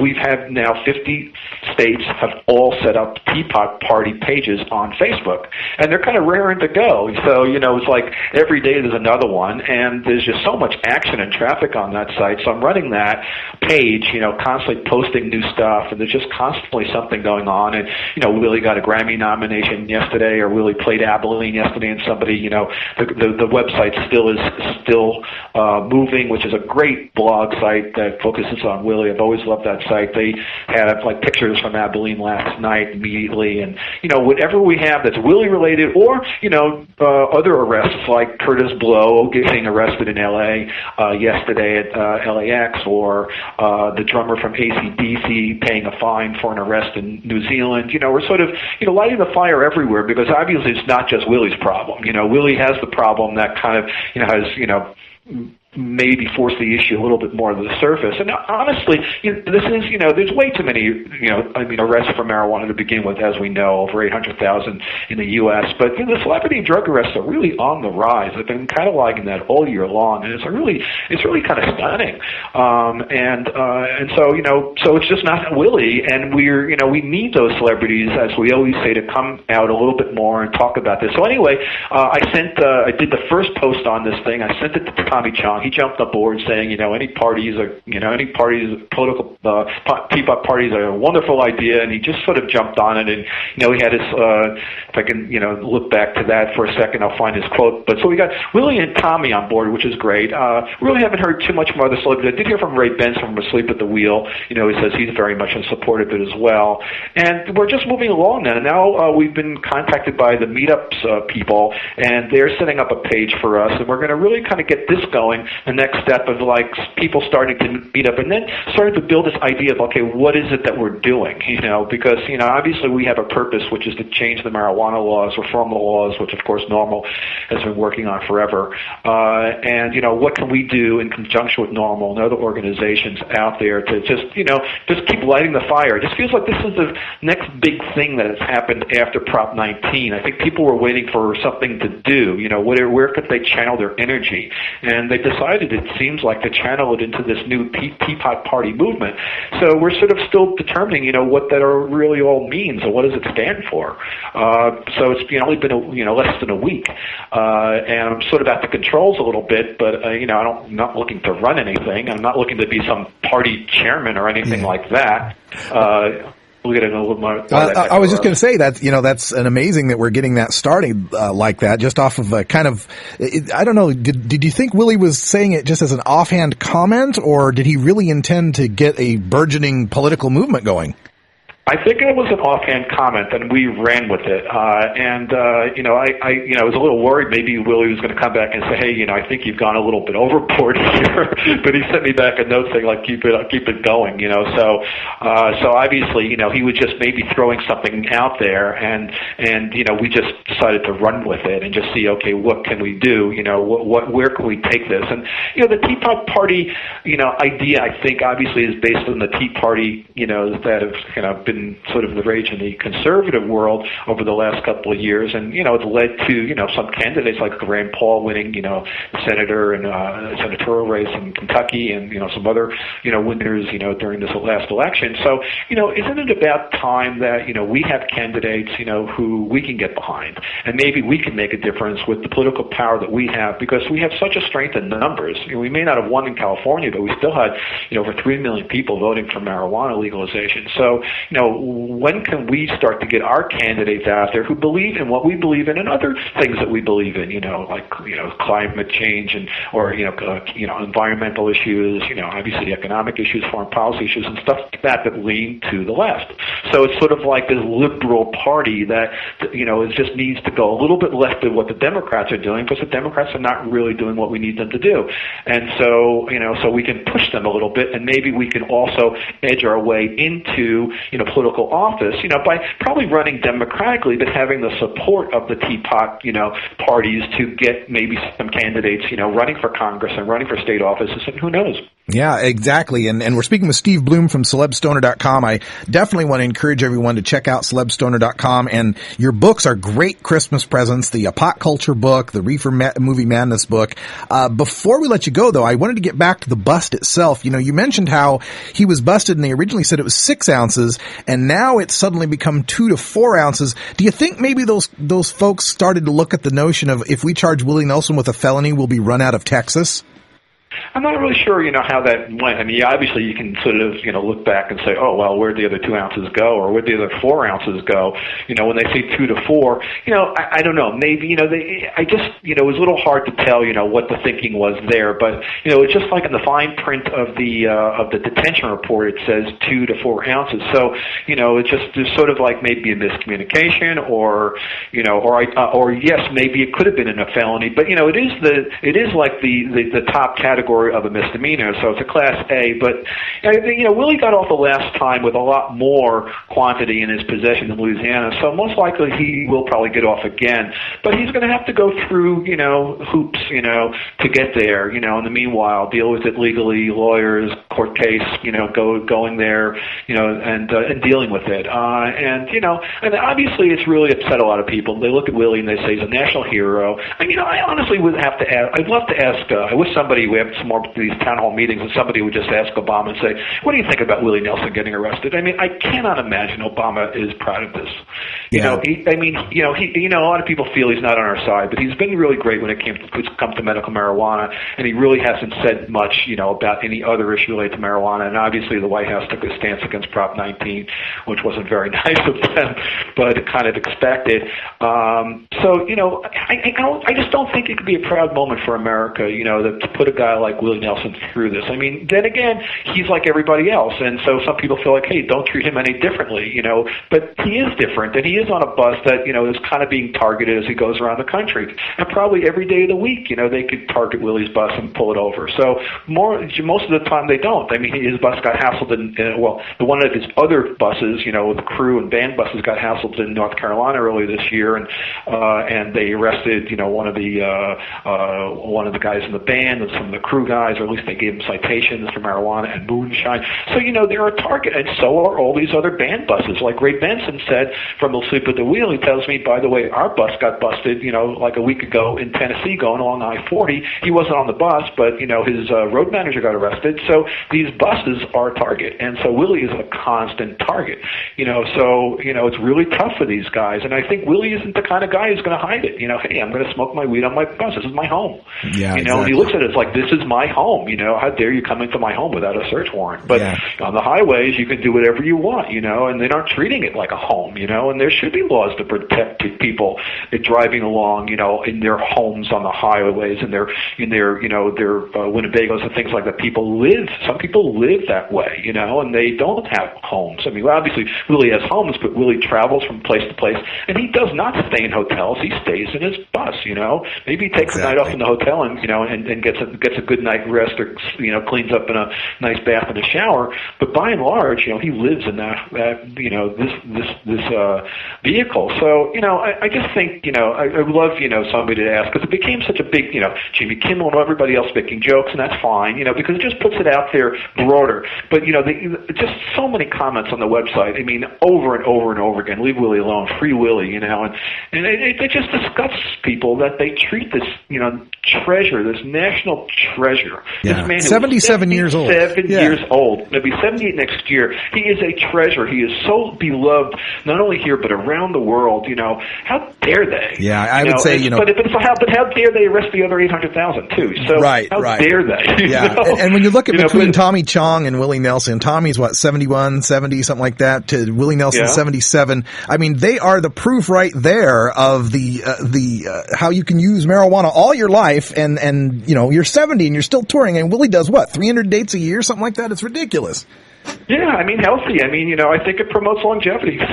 We've had now 50 states have all set up Teapot Party pages on Facebook, and they're kind of raring to go. So, it's like every day there's another one, and there's just so much action and traffic on that site. So I'm running that page, constantly posting new stuff, and there's just constantly something going on. And, Willie got a Grammy nomination yesterday, or Willie played Abilene yesterday, and somebody, the website still is moving, which is a great blog site that focuses on Willie. I've always loved that site. They had like pictures from Abilene last night immediately, and whatever we have that's Willie related, or other arrests like Curtis Blow getting arrested in L.A. Yesterday at LAX, or the drummer from AC/DC paying a fine for an arrest in New Zealand. We're sort of lighting the fire everywhere, because obviously it's not just Willie's problem. Willie has the problem that kind of has maybe force the issue a little bit more to the surface. And honestly, this is, there's way too many, arrests for marijuana to begin with, as we know, over 800,000 in the U.S. But the celebrity drug arrests are really on the rise. I've been cataloging that all year long, and it's really kind of stunning. And so, so it's just not Willie, and we need those celebrities, as we always say, to come out a little bit more and talk about this. So anyway, I did the first post on this thing. I sent it to Tommy Chong. He jumped aboard saying, any parties, political Teapot parties are a wonderful idea, and he just sort of jumped on it. And he had his, if I can, look back to that for a second, I'll find his quote. But so we got Willie and Tommy on board, which is great. Really haven't heard too much from other celebrities. I did hear from Ray Benson from Asleep at the Wheel. He says he's very much in support of it as well. And we're just moving along now. And now we've been contacted by the meetups people, and they're setting up a page for us, and we're going to really kind of get this going. The next step of like people starting to meet up, and then starting to build this idea of, okay, what is it that we're doing? Because obviously we have a purpose, which is to change the marijuana laws, reform the laws, which of course NORML has been working on forever. And what can we do in conjunction with NORML and other organizations out there to just keep lighting the fire? It just feels like this is the next big thing that has happened after Prop 19. I think people were waiting for something to do. Where could they channel their energy? And they decided decided, it seems like, to channel it into this new Teapot Party movement. So we're sort of still determining, what that really all means, or what does it stand for. So it's only been less than a week, and I'm sort of at the controls a little bit, but I'm not looking to run anything. I'm not looking to be some party chairman or anything like that. We'll get into a little more. I was just going to say that, that's an amazing that we're getting that started like that, just off of a kind of, I don't know, did you think Willie was saying it just as an offhand comment, or did he really intend to get a burgeoning political movement going? I think it was an offhand comment, and we ran with it. I was a little worried maybe Willie was going to come back and say, hey, I think you've gone a little bit overboard here. But he sent me back a note saying, like, keep it going, So obviously, he was just maybe throwing something out there, and we just decided to run with it and just see, okay, what can we do? Where can we take this? And the Teapot Party, idea, I think, obviously is based on the Tea Party, that have been sort of the rage in the conservative world over the last couple of years, and it's led to some candidates like Rand Paul winning senator and senatorial race in Kentucky, and some other winners during this last election. So isn't it about time that we have candidates who we can get behind, and maybe we can make a difference with the political power that we have, because we have such a strength in numbers. We may not have won in California, but we still had over 3 million people voting for marijuana legalization. So when can we start to get our candidates out there who believe in what we believe in and other things that we believe in, like climate change or environmental issues, obviously economic issues, foreign policy issues, and stuff like that lean to the left. So it's sort of like this liberal party that it just needs to go a little bit left of what the Democrats are doing, because the Democrats are not really doing what we need them to do. And so so we can push them a little bit, and maybe we can also edge our way into political office, by probably running democratically, but having the support of the Teapot, parties to get maybe some candidates, running for Congress and running for state offices, and who knows? Yeah, exactly. And we're speaking with Steve Bloom from celebstoner.com. I definitely want to encourage everyone to check out celebstoner.com, and your books are great Christmas presents, the Pot Culture book, the Reefer Movie Madness book. Before we let you go, though, I wanted to get back to the bust itself. You mentioned how he was busted, and they originally said it was 6 ounces, and now it's suddenly become 2 to 4 ounces. Do you think maybe those folks started to look at the notion of, if we charge Willie Nelson with a felony, we'll be run out of Texas? I'm not really sure, how that went. I mean, obviously you can sort of, look back and say, oh, well, where'd the other 2 ounces go, or where'd the other 4 ounces go? When they say 2 to 4, I don't know. Maybe, it was a little hard to tell, what the thinking was there. But, it's just like in the fine print of the detention report, it says 2 to 4 ounces. So, it's sort of like maybe a miscommunication, or yes, maybe it could have been in a felony. But, it is like the top category of a misdemeanor, so it's a Class A. But Willie got off the last time with a lot more quantity in his possession in Louisiana, so most likely he will probably get off again. But he's going to have to go through hoops to get there. In the meanwhile, deal with it legally, lawyers, court case, going there, and dealing with it. And obviously it's really upset a lot of people. They look at Willie and they say he's a national hero. I honestly would have to ask. I'd love to ask. I wish somebody, we have some more of these town hall meetings, and somebody would just ask Obama and say, what do you think about Willie Nelson getting arrested? I cannot imagine Obama is proud of this. A lot of people feel he's not on our side, but he's been really great when it comes to medical marijuana, and he really hasn't said much, about any other issue related to marijuana. And obviously the White House took a stance against Prop 19, which wasn't very nice of them, but kind of expected. I just don't think it could be a proud moment for America, to put a guy like Willie Nelson through this. Then again, he's like everybody else, and so some people feel like, hey, don't treat him any differently, but he is different, and he is on a bus that, is kind of being targeted as he goes around the country. And probably every day of the week, they could target Willie's bus and pull it over. So most of the time they don't. His bus got hassled one of his other buses, the crew and band buses got hassled in North Carolina earlier this year, and they arrested, one of the guys in the band and some of the crew guys, or at least they gave them citations for marijuana and moonshine. So, they're a target, and so are all these other band buses. Like Ray Benson said from El Sleep at the Wheel, he tells me, by the way, our bus got busted, like a week ago in Tennessee going along I-40. He wasn't on the bus, but, his road manager got arrested. So these buses are a target, and so Willie is a constant target. So it's really tough for these guys, and I think Willie isn't the kind of guy who's going to hide it. Hey, I'm going to smoke my weed on my bus. This is my home. Yeah, And he looks at it like, this is my home. How dare you come into my home without a search warrant? But on the highways, you can do whatever you want, and they're not treating it like a home, and there should be laws to protect people driving along, in their homes on the highways and their Winnebagos and things like that. Some people live that way, and they don't have homes. I mean, obviously Willie has homes, but Willie travels from place to place, and he does not stay in hotels. He stays in his bus, Maybe he takes a night off in the hotel and gets a good night rest, or cleans up in a nice bath and a shower. But by and large, he lives in this vehicle. So I just think I would love somebody to ask, because it became such a big Jimmy Kimmel and everybody else making jokes, and that's fine because it just puts it out there broader. But just so many comments on the website. I mean, over and over and over again, leave Willie alone, free Willie, and it just disgusts people that they treat this treasure, this national treasure. Yeah. This man who 77 years old. 7 years old. He'll be 78 next year. He is a treasure. He is so beloved, not only here but around the world. How dare they? Yeah, I would say But how dare they arrest the other 800,000 too? So how dare they? Yeah, and when you look at between Tommy Chong and Willie Nelson, Tommy's 71, 70, something like that, to Willie Nelson 77. I mean, they are the proof right there of the how you can use marijuana all your life, and you're 70 and you're still touring, and Willie does 300 dates a year, something like that. It's ridiculous. Yeah, I mean, healthy. I mean, I think it promotes longevity, I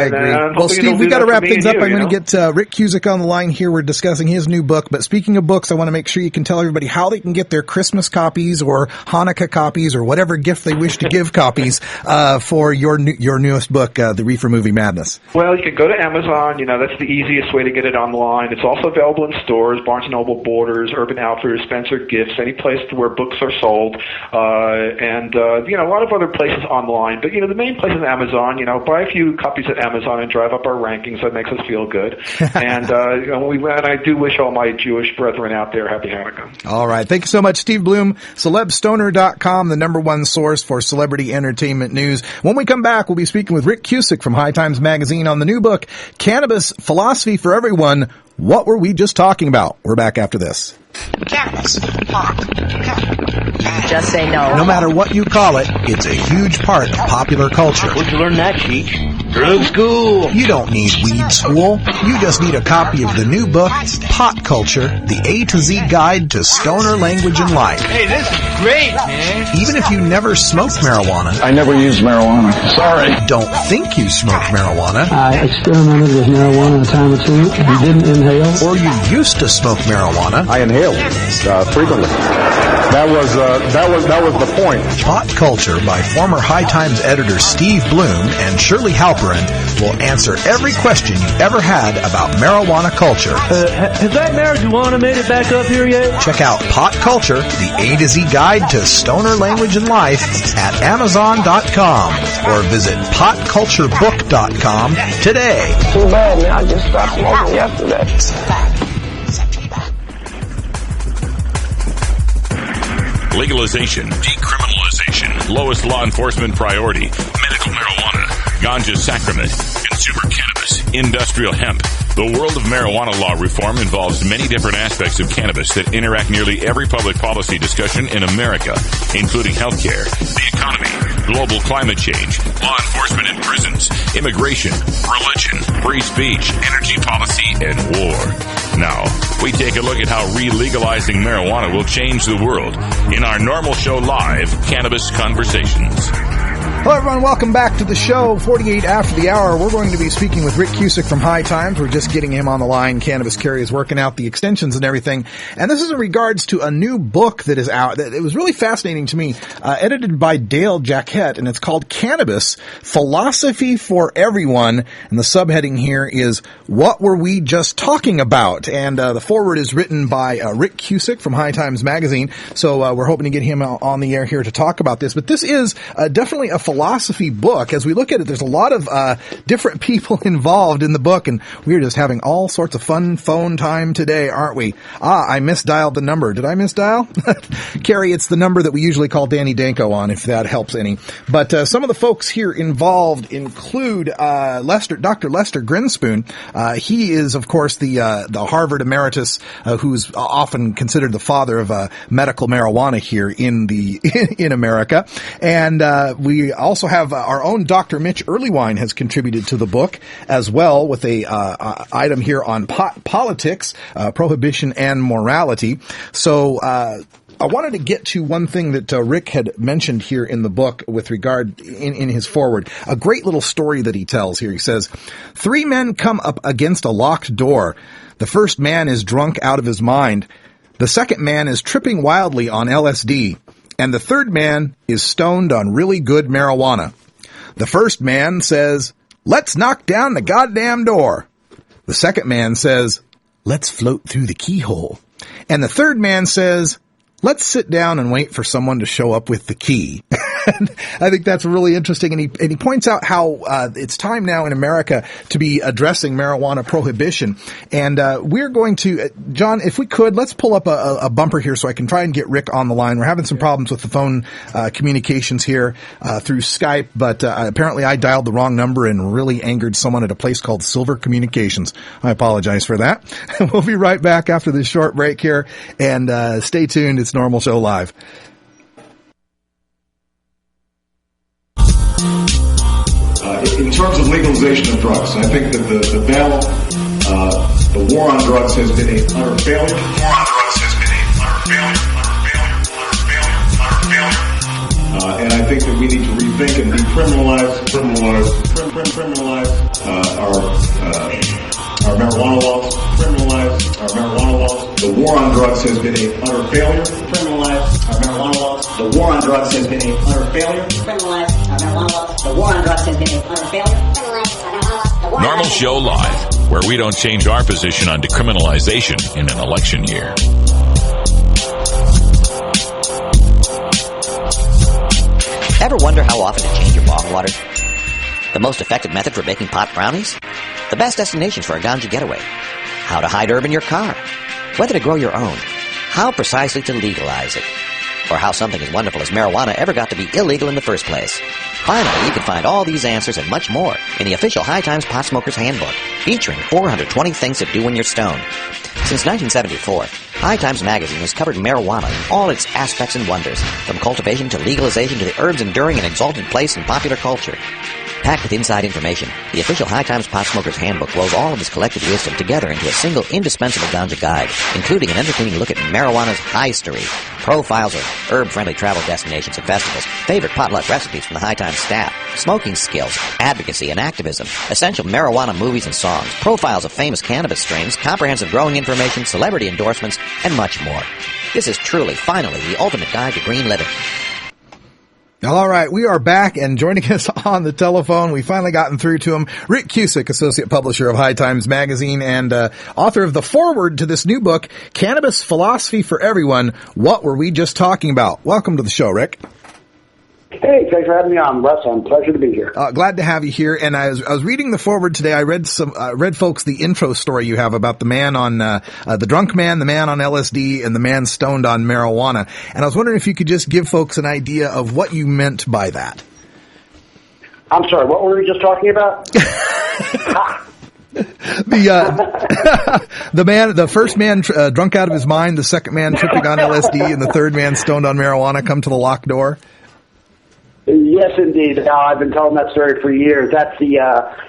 agree. Well, Steve, we got to wrap things up. I'm going to get Rick Cusick on the line here. We're discussing his new book. But speaking of books, I want to make sure you can tell everybody how they can get their Christmas copies or Hanukkah copies or whatever gift they wish to give copies for your newest book, The Reefer Movie Madness. Well, you can go to Amazon. That's the easiest way to get it online. It's also available in stores, Barnes & Noble, Borders, Urban Outfitters, Spencer Gifts, any place where books are sold. And a lot of other places online, but the main place is Amazon. Buy a few copies at Amazon and drive up our rankings. That makes us feel good. And I do wish all my Jewish brethren out there happy Hanukkah. All right, thank you so much, Steve Bloom. CelebStoner.com, the #1 source for celebrity entertainment news. When we come back, we'll be speaking with Rick Cusick from High Times Magazine on the new book, Cannabis Philosophy for Everyone. What were we just talking about? We're back after this. Cannabis. Just say no. No matter what you call it, it's a huge part of popular culture. Where'd you learn that, Cheech? Drug school. You don't need weed school. You just need a copy of the new book, Pot Culture, the A to Z Guide to Stoner Language and Life. Hey, this is great, man. Even if you never smoked marijuana. I never used marijuana. Sorry. Don't think you smoked marijuana. I experimented with marijuana a time or two. You didn't inhale. Or you used to smoke marijuana. I inhaled frequently. That was the point. Pot Culture by former High Times editor Steve Bloom and Shirley Halperin will answer every question you ever had about marijuana culture. Has that marijuana made it back up here yet? Check out Pot Culture, the A to Z Guide to Stoner Language and Life at Amazon.com or visit PotCultureBook.com today. Too bad, man. I just stopped smoking yesterday. Legalization, decriminalization, lowest law enforcement priority, medical marijuana, ganja sacrament, consumer cannabis, industrial hemp. The world of marijuana law reform involves many different aspects of cannabis that interact nearly every public policy discussion in America, including healthcare, the economy, global climate change, law enforcement in prisons, immigration, religion, free speech, energy policy, and war. Now, we take a look at how re-legalizing marijuana will change the world in our NORML Show Live Cannabis Conversations. Hello, everyone. Welcome back to the show. 48 after the hour. We're going to be speaking with Rick Cusick from High Times. We're just getting him on the line. Cannabis Carry is working out the extensions and everything. And this is in regards to a new book that is out. It was really fascinating to me, edited by Dale Jacquette, and it's called Cannabis, Philosophy for Everyone. And the subheading here is, What Were We Just Talking About? And the foreword is written by Rick Cusick from High Times Magazine. So we're hoping to get him on the air here to talk about this. But this is definitely a philosophy book. As we look at it, there's a lot of different people involved in the book, and we're just having all sorts of fun phone time today, aren't we? I misdialed the number. Did I misdial? Carrie, it's the number that we usually call Danny Danko on, if that helps any. But some of the folks here involved include Dr. Lester Grinspoon. He is, of course, the Harvard emeritus who's often considered the father of medical marijuana here in America. And we also have our own Dr. Mitch Earlywine has contributed to the book as well with a item here on politics, prohibition, and morality. So I wanted to get to one thing that Rick had mentioned here in the book with regard in his foreword. A great little story that he tells here. He says, 3 men come up against a locked door. The first man is drunk out of his mind. The second man is tripping wildly on LSD. And the third man is stoned on really good marijuana. The first man says, let's knock down the goddamn door. The second man says, let's float through the keyhole. And the third man says, let's sit down and wait for someone to show up with the key. I think that's really interesting. And he points out how it's time now in America to be addressing marijuana prohibition. And we're going to, John, if we could, let's pull up a bumper here so I can try and get Rick on the line. We're having some problems with the phone communications here through Skype, but apparently I dialed the wrong number and really angered someone at a place called Silver Communications. I apologize for that. We'll be right back after this short break here. And stay tuned. It's NORML Show Live. In terms of legalization of drugs, I think that the battle, the war on drugs has been a utter failure. And I think that we need to rethink and decriminalize our marijuana laws. The war on drugs has been a utter failure. Criminalize our marijuana laws. The war on drugs has been a utter failure. Criminalize our marijuana laws. The war on drugs has been a utter failure. Criminalize our marijuana laws. NORML Show Live, where we don't change our position on decriminalization in an election year. Ever wonder how often to change your bong water? The most effective method for making pot brownies? The best destinations for a ganja getaway? How to hide herb in your car? Whether to grow your own? How precisely to legalize it? Or how something as wonderful as marijuana ever got to be illegal in the first place? Finally, you can find all these answers and much more in the official High Times Pot Smoker's Handbook, featuring 420 things to do when you're stoned. Since 1974, High Times Magazine has covered marijuana in all its aspects and wonders, from cultivation to legalization to the herb's enduring and exalted place in popular culture. Packed with inside information, the official High Times Pot Smoker's Handbook rolls all of his collected wisdom together into a single indispensable ganja guide, including an entertaining look at marijuana's history, profiles of herb-friendly travel destinations and festivals, favorite potluck recipes from the High Times staff, smoking skills, advocacy and activism, essential marijuana movies and songs, profiles of famous cannabis strains, comprehensive growing information, celebrity endorsements, and much more. This is truly, finally, the ultimate guide to green living. All right, we are back, and joining us on the telephone, we finally gotten through to him, Rick Cusick, associate publisher of High Times Magazine and author of the foreword to this new book, Cannabis, Philosophy for Everyone. What were we just talking about? Welcome to the show, Rick. Hey, thanks for having me on, Russ. I'm pleasure to be here. Glad to have you here. And I was reading the foreword today. I read folks the intro story you have about the man on the drunk man, the man on LSD, and the man stoned on marijuana. And I was wondering if you could just give folks an idea of what you meant by that. I'm sorry. What were we just talking about? The first man drunk out of his mind, the second man tripping on LSD, and the third man stoned on marijuana come to the locked door. Yes, indeed. I've been telling that story for years. That's the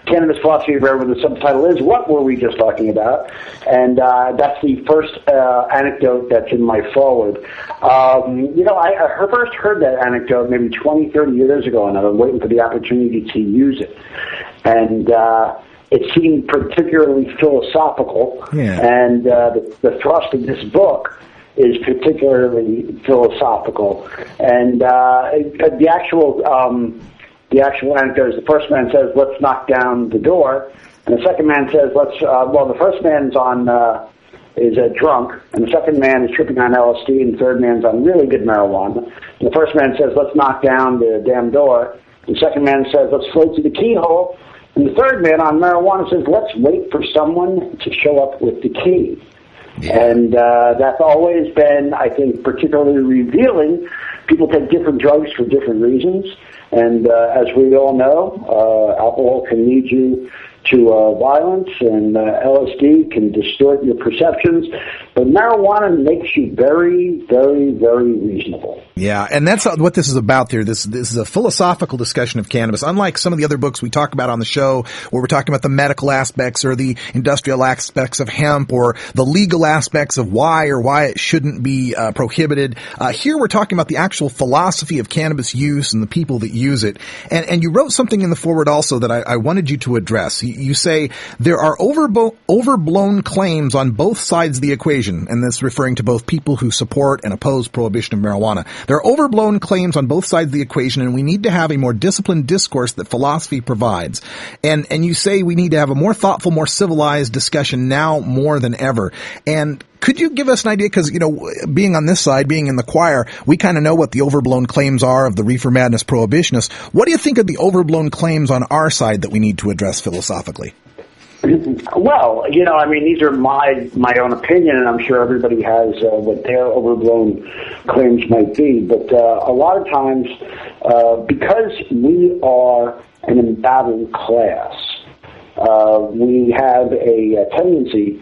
Cannabis Philosophy, wherever the subtitle is. What were we just talking about? And that's the first anecdote that's in my foreword. I first heard that anecdote maybe 20, 30 years ago, and I've been waiting for the opportunity to use it. And it seemed particularly philosophical, and the thrust of this book is particularly philosophical. And the actual anecdote is the first man says, "Let's knock down the door," and the second man says, the first man's is drunk, and the second man is tripping on LSD, and the third man's on really good marijuana. And the first man says, "Let's knock down the damn door." The second man says, "Let's float through the keyhole." And the third man on marijuana says, "Let's wait for someone to show up with the key." And that's always been, I think, particularly revealing. People take different drugs for different reasons. And as we all know, alcohol can lead you to violence, and LSD can distort your perceptions. But marijuana makes you very, very, very reasonable. Yeah, and that's what this is about there. This is a philosophical discussion of cannabis. Unlike some of the other books we talk about on the show, where we're talking about the medical aspects or the industrial aspects of hemp or the legal aspects of why it shouldn't be prohibited. Here we're talking about the actual philosophy of cannabis use and the people that use it. And you wrote something in the foreword also that I wanted you to address. You say there are overblown claims on both sides of the equation, and that's referring to both people who support and oppose prohibition of marijuana. There are overblown claims on both sides of the equation, and we need to have a more disciplined discourse that philosophy provides. And you say we need to have a more thoughtful, more civilized discussion now more than ever. And could you give us an idea? Because, being on this side, being in the choir, we kind of know what the overblown claims are of the reefer madness prohibitionists. What do you think of the overblown claims on our side that we need to address philosophically? Well, these are my own opinion, and I'm sure everybody has what their overblown claims might be. But a lot of times, because we are an embattled class, we have a tendency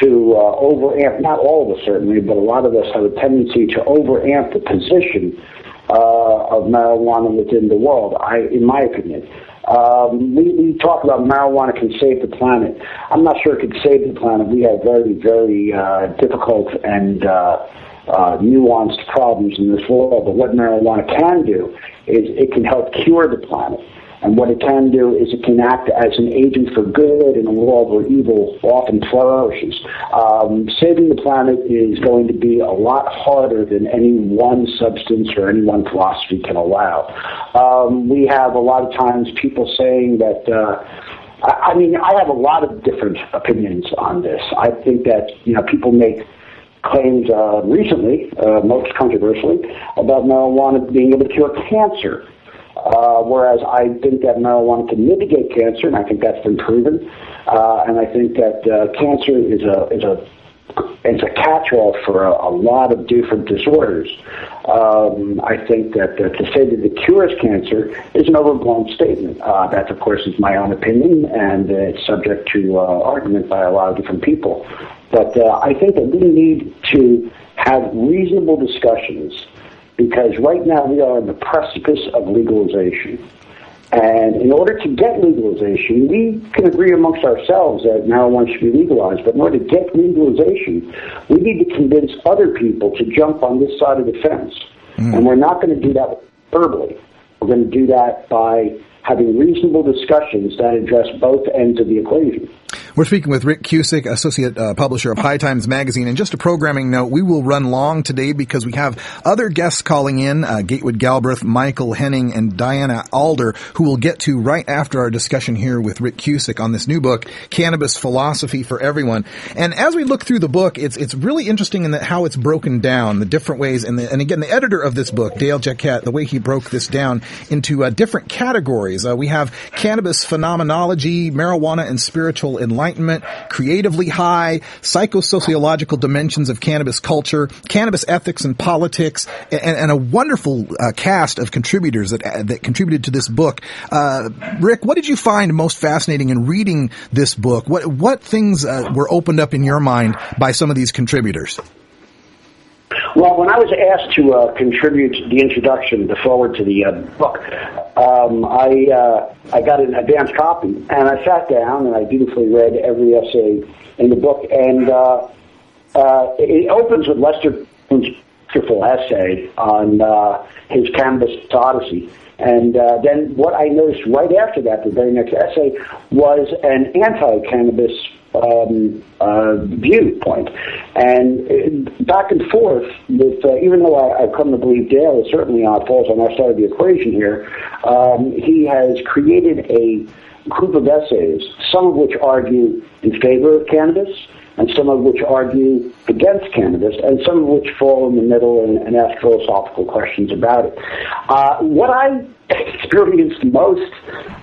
to overamp, not all of us certainly, but a lot of us have a tendency to overamp the position of marijuana within the world, in my opinion. We talk about marijuana can save the planet. I'm not sure it can save the planet. We have very, very difficult and nuanced problems in this world. But what marijuana can do is it can help cure the planet. And what it can do is it can act as an agent for good in a world where evil often flourishes. Saving the planet is going to be a lot harder than any one substance or any one philosophy can allow. We have a lot of times people saying that, I have a lot of different opinions on this. I think that, people make claims recently, most controversially, about marijuana being able to cure cancer. Whereas I think that marijuana can mitigate cancer, and I think that's been proven. And I think that cancer is a catch-all for a lot of different disorders. I think that to say that it cures cancer is an overblown statement. That, of course, is my own opinion, and it's subject to argument by a lot of different people. But I think that we need to have reasonable discussions, because right now we are on the precipice of legalization. And in order to get legalization, we can agree amongst ourselves that marijuana should be legalized, but in order to get legalization, we need to convince other people to jump on this side of the fence. And we're not going to do that verbally. We're going to do that by having reasonable discussions that address both ends of the equation. We're speaking with Rick Cusick, associate publisher of High Times Magazine. And just a programming note, we will run long today because we have other guests calling in, Gatewood Galbraith, Michael Henning, and Diana Alder, who we'll get to right after our discussion here with Rick Cusick on this new book, Cannabis Philosophy for Everyone. And as we look through the book, it's really interesting in how it's broken down, the different ways. And again, the editor of this book, Dale Jacquette, the way he broke this down into different categories. We have cannabis phenomenology, marijuana and spiritual enlightenment, creatively high, psychosociological dimensions of cannabis culture, cannabis ethics and politics, and a wonderful cast of contributors that contributed to this book. Rick, what did you find most fascinating in reading this book? What things were opened up in your mind by some of these contributors? Well, when I was asked to contribute the introduction, the forward to the book, I got an advance copy, and I sat down and I dutifully read every essay in the book, and it opens with Lester Kuhn's wonderful essay on his Cannabis Odyssey. And then what I noticed right after that, the very next essay, was an anti-cannabis viewpoint. And back and forth, with even though I come to believe Dale is certainly falls on our side of the equation here, he has created a group of essays, some of which argue in favor of cannabis, and some of which argue against cannabis, and some of which fall in the middle and ask philosophical questions about it. What I experienced most,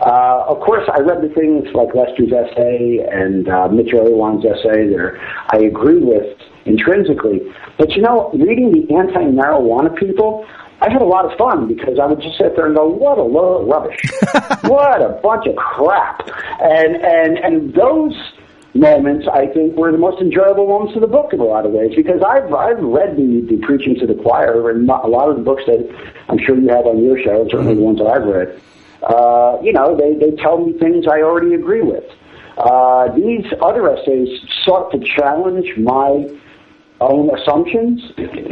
of course, I read the things like Lester's essay and Mitch Irwine's essay that I agree with intrinsically. But, reading the anti-marijuana people, I had a lot of fun because I would just sit there and go, what a load of rubbish. What a bunch of crap. And those moments, I think, were the most enjoyable moments of the book in a lot of ways, because I've read the Preaching to the Choir and a lot of the books that I'm sure you have on your show, and certainly the ones that I've read. They tell me things I already agree with. These other essays sought to challenge my own assumptions,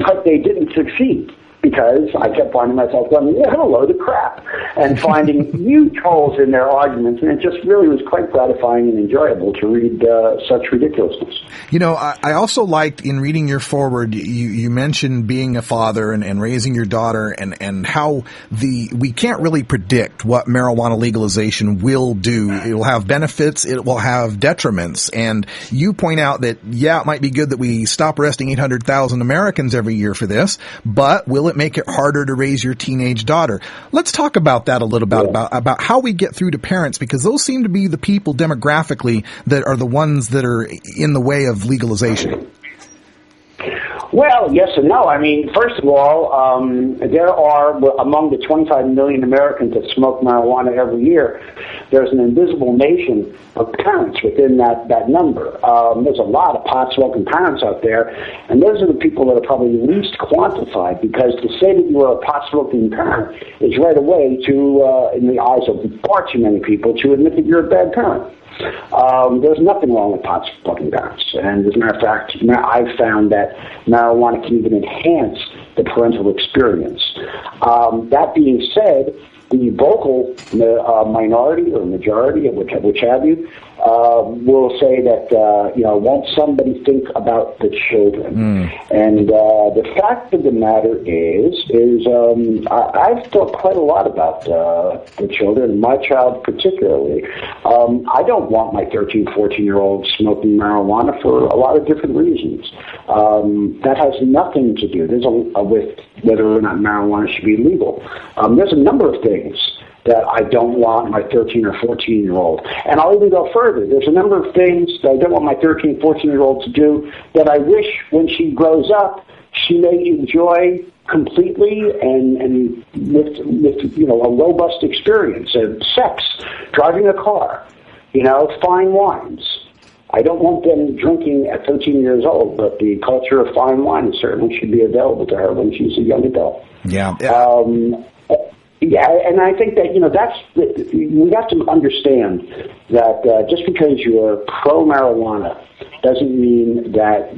but they didn't succeed, because I kept finding myself going, what a load of crap, and finding huge holes in their arguments, and it just really was quite gratifying and enjoyable to read such ridiculousness. I also liked, in reading your foreword, you mentioned being a father and raising your daughter, and how we can't really predict what marijuana legalization will do. It will have benefits, it will have detriments, and you point out that, it might be good that we stop arresting 800,000 Americans every year for this, but will it make it harder to raise your teenage daughter? Let's talk about that a little bit, about how we get through to parents, because those seem to be the people demographically that are the ones that are in the way of legalization. Well, yes and no. I mean, first of all, there are, among the 25 million Americans that smoke marijuana every year, there's an invisible nation of parents within that number. There's a lot of pot-smoking parents out there, and those are the people that are probably least quantified, because to say that you are a pot-smoking parent is right away to, in the eyes of far too many people, to admit that you're a bad parent. There's nothing wrong with pot-smoking parents, and as a matter of fact, I've found that marijuana can even enhance the parental experience. That being said, the vocal minority or majority, which have you, will say that, won't somebody think about the children? And the fact of the matter is I've thought quite a lot about the children, my child particularly. I don't want my 13, 14-year-old smoking marijuana for a lot of different reasons. That has nothing to do with whether or not marijuana should be legal. There's a number of things that I don't want my 13 or 14-year-old. And I'll even go further. There's a number of things that I don't want my 13, 14-year-old to do that I wish when she grows up she may enjoy completely and with a robust experience of sex, driving a car, fine wines. I don't want them drinking at 13 years old, but the culture of fine wine certainly should be available to her when she's a young adult. Yeah. Yeah, and I think that, we have to understand that just because you're pro-marijuana doesn't mean that,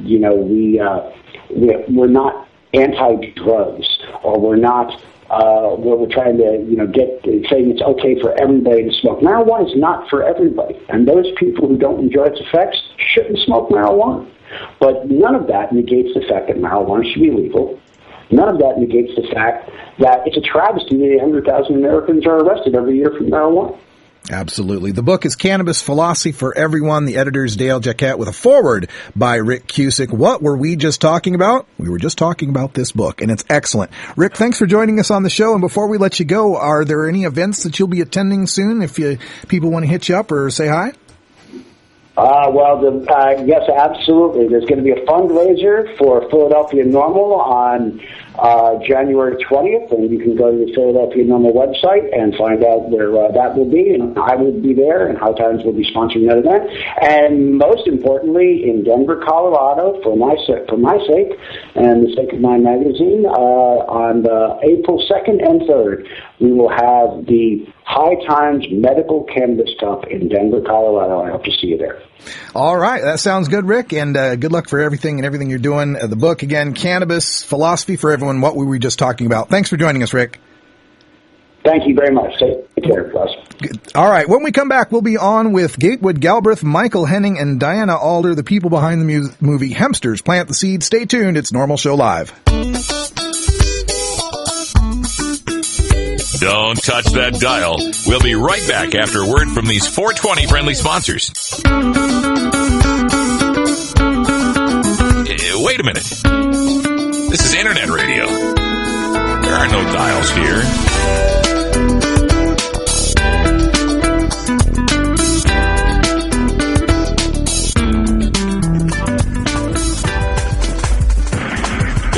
we're not anti-drugs, or we're not, we're trying to, saying it's okay for everybody to smoke. Marijuana is not for everybody, and those people who don't enjoy its effects shouldn't smoke marijuana. But none of that negates the fact that marijuana should be legal. None of that negates the fact that it's a travesty that 800,000 Americans are arrested every year for marijuana. Absolutely. The book is Cannabis Philosophy for Everyone. The editor is Dale Jacquette with a foreword by Rick Cusick. What were we just talking about? We were just talking about this book, and it's excellent. Rick, thanks for joining us on the show. And before we let you go, are there any events that you'll be attending soon if people want to hit you up or say hi? Yes, absolutely. There's going to be a fundraiser for Philadelphia NORML on January 20th, and you can go to the Philadelphia NORML website and find out where that will be, and I will be there, and High Times will be sponsoring that event. And most importantly, in Denver, Colorado, for my sake and the sake of my magazine, on April 2nd and 3rd, we will have the High Times Medical Cannabis Cup in Denver, Colorado. I hope to see you there. All right. That sounds good, Rick. And good luck for everything you're doing. The book, again, Cannabis Philosophy for Everyone, what we were just talking about. Thanks for joining us, Rick. Thank you very much. Take care, Russ. All right. When we come back, we'll be on with Gatewood Galbraith, Michael Henning, and Diana Alder, the people behind the movie Hempsters. Plant the Seed. Stay tuned. It's NORML Show Live. Don't touch that dial. We'll be right back after a word from these 420 friendly sponsors. Wait a minute. This is Internet radio. There are no dials here.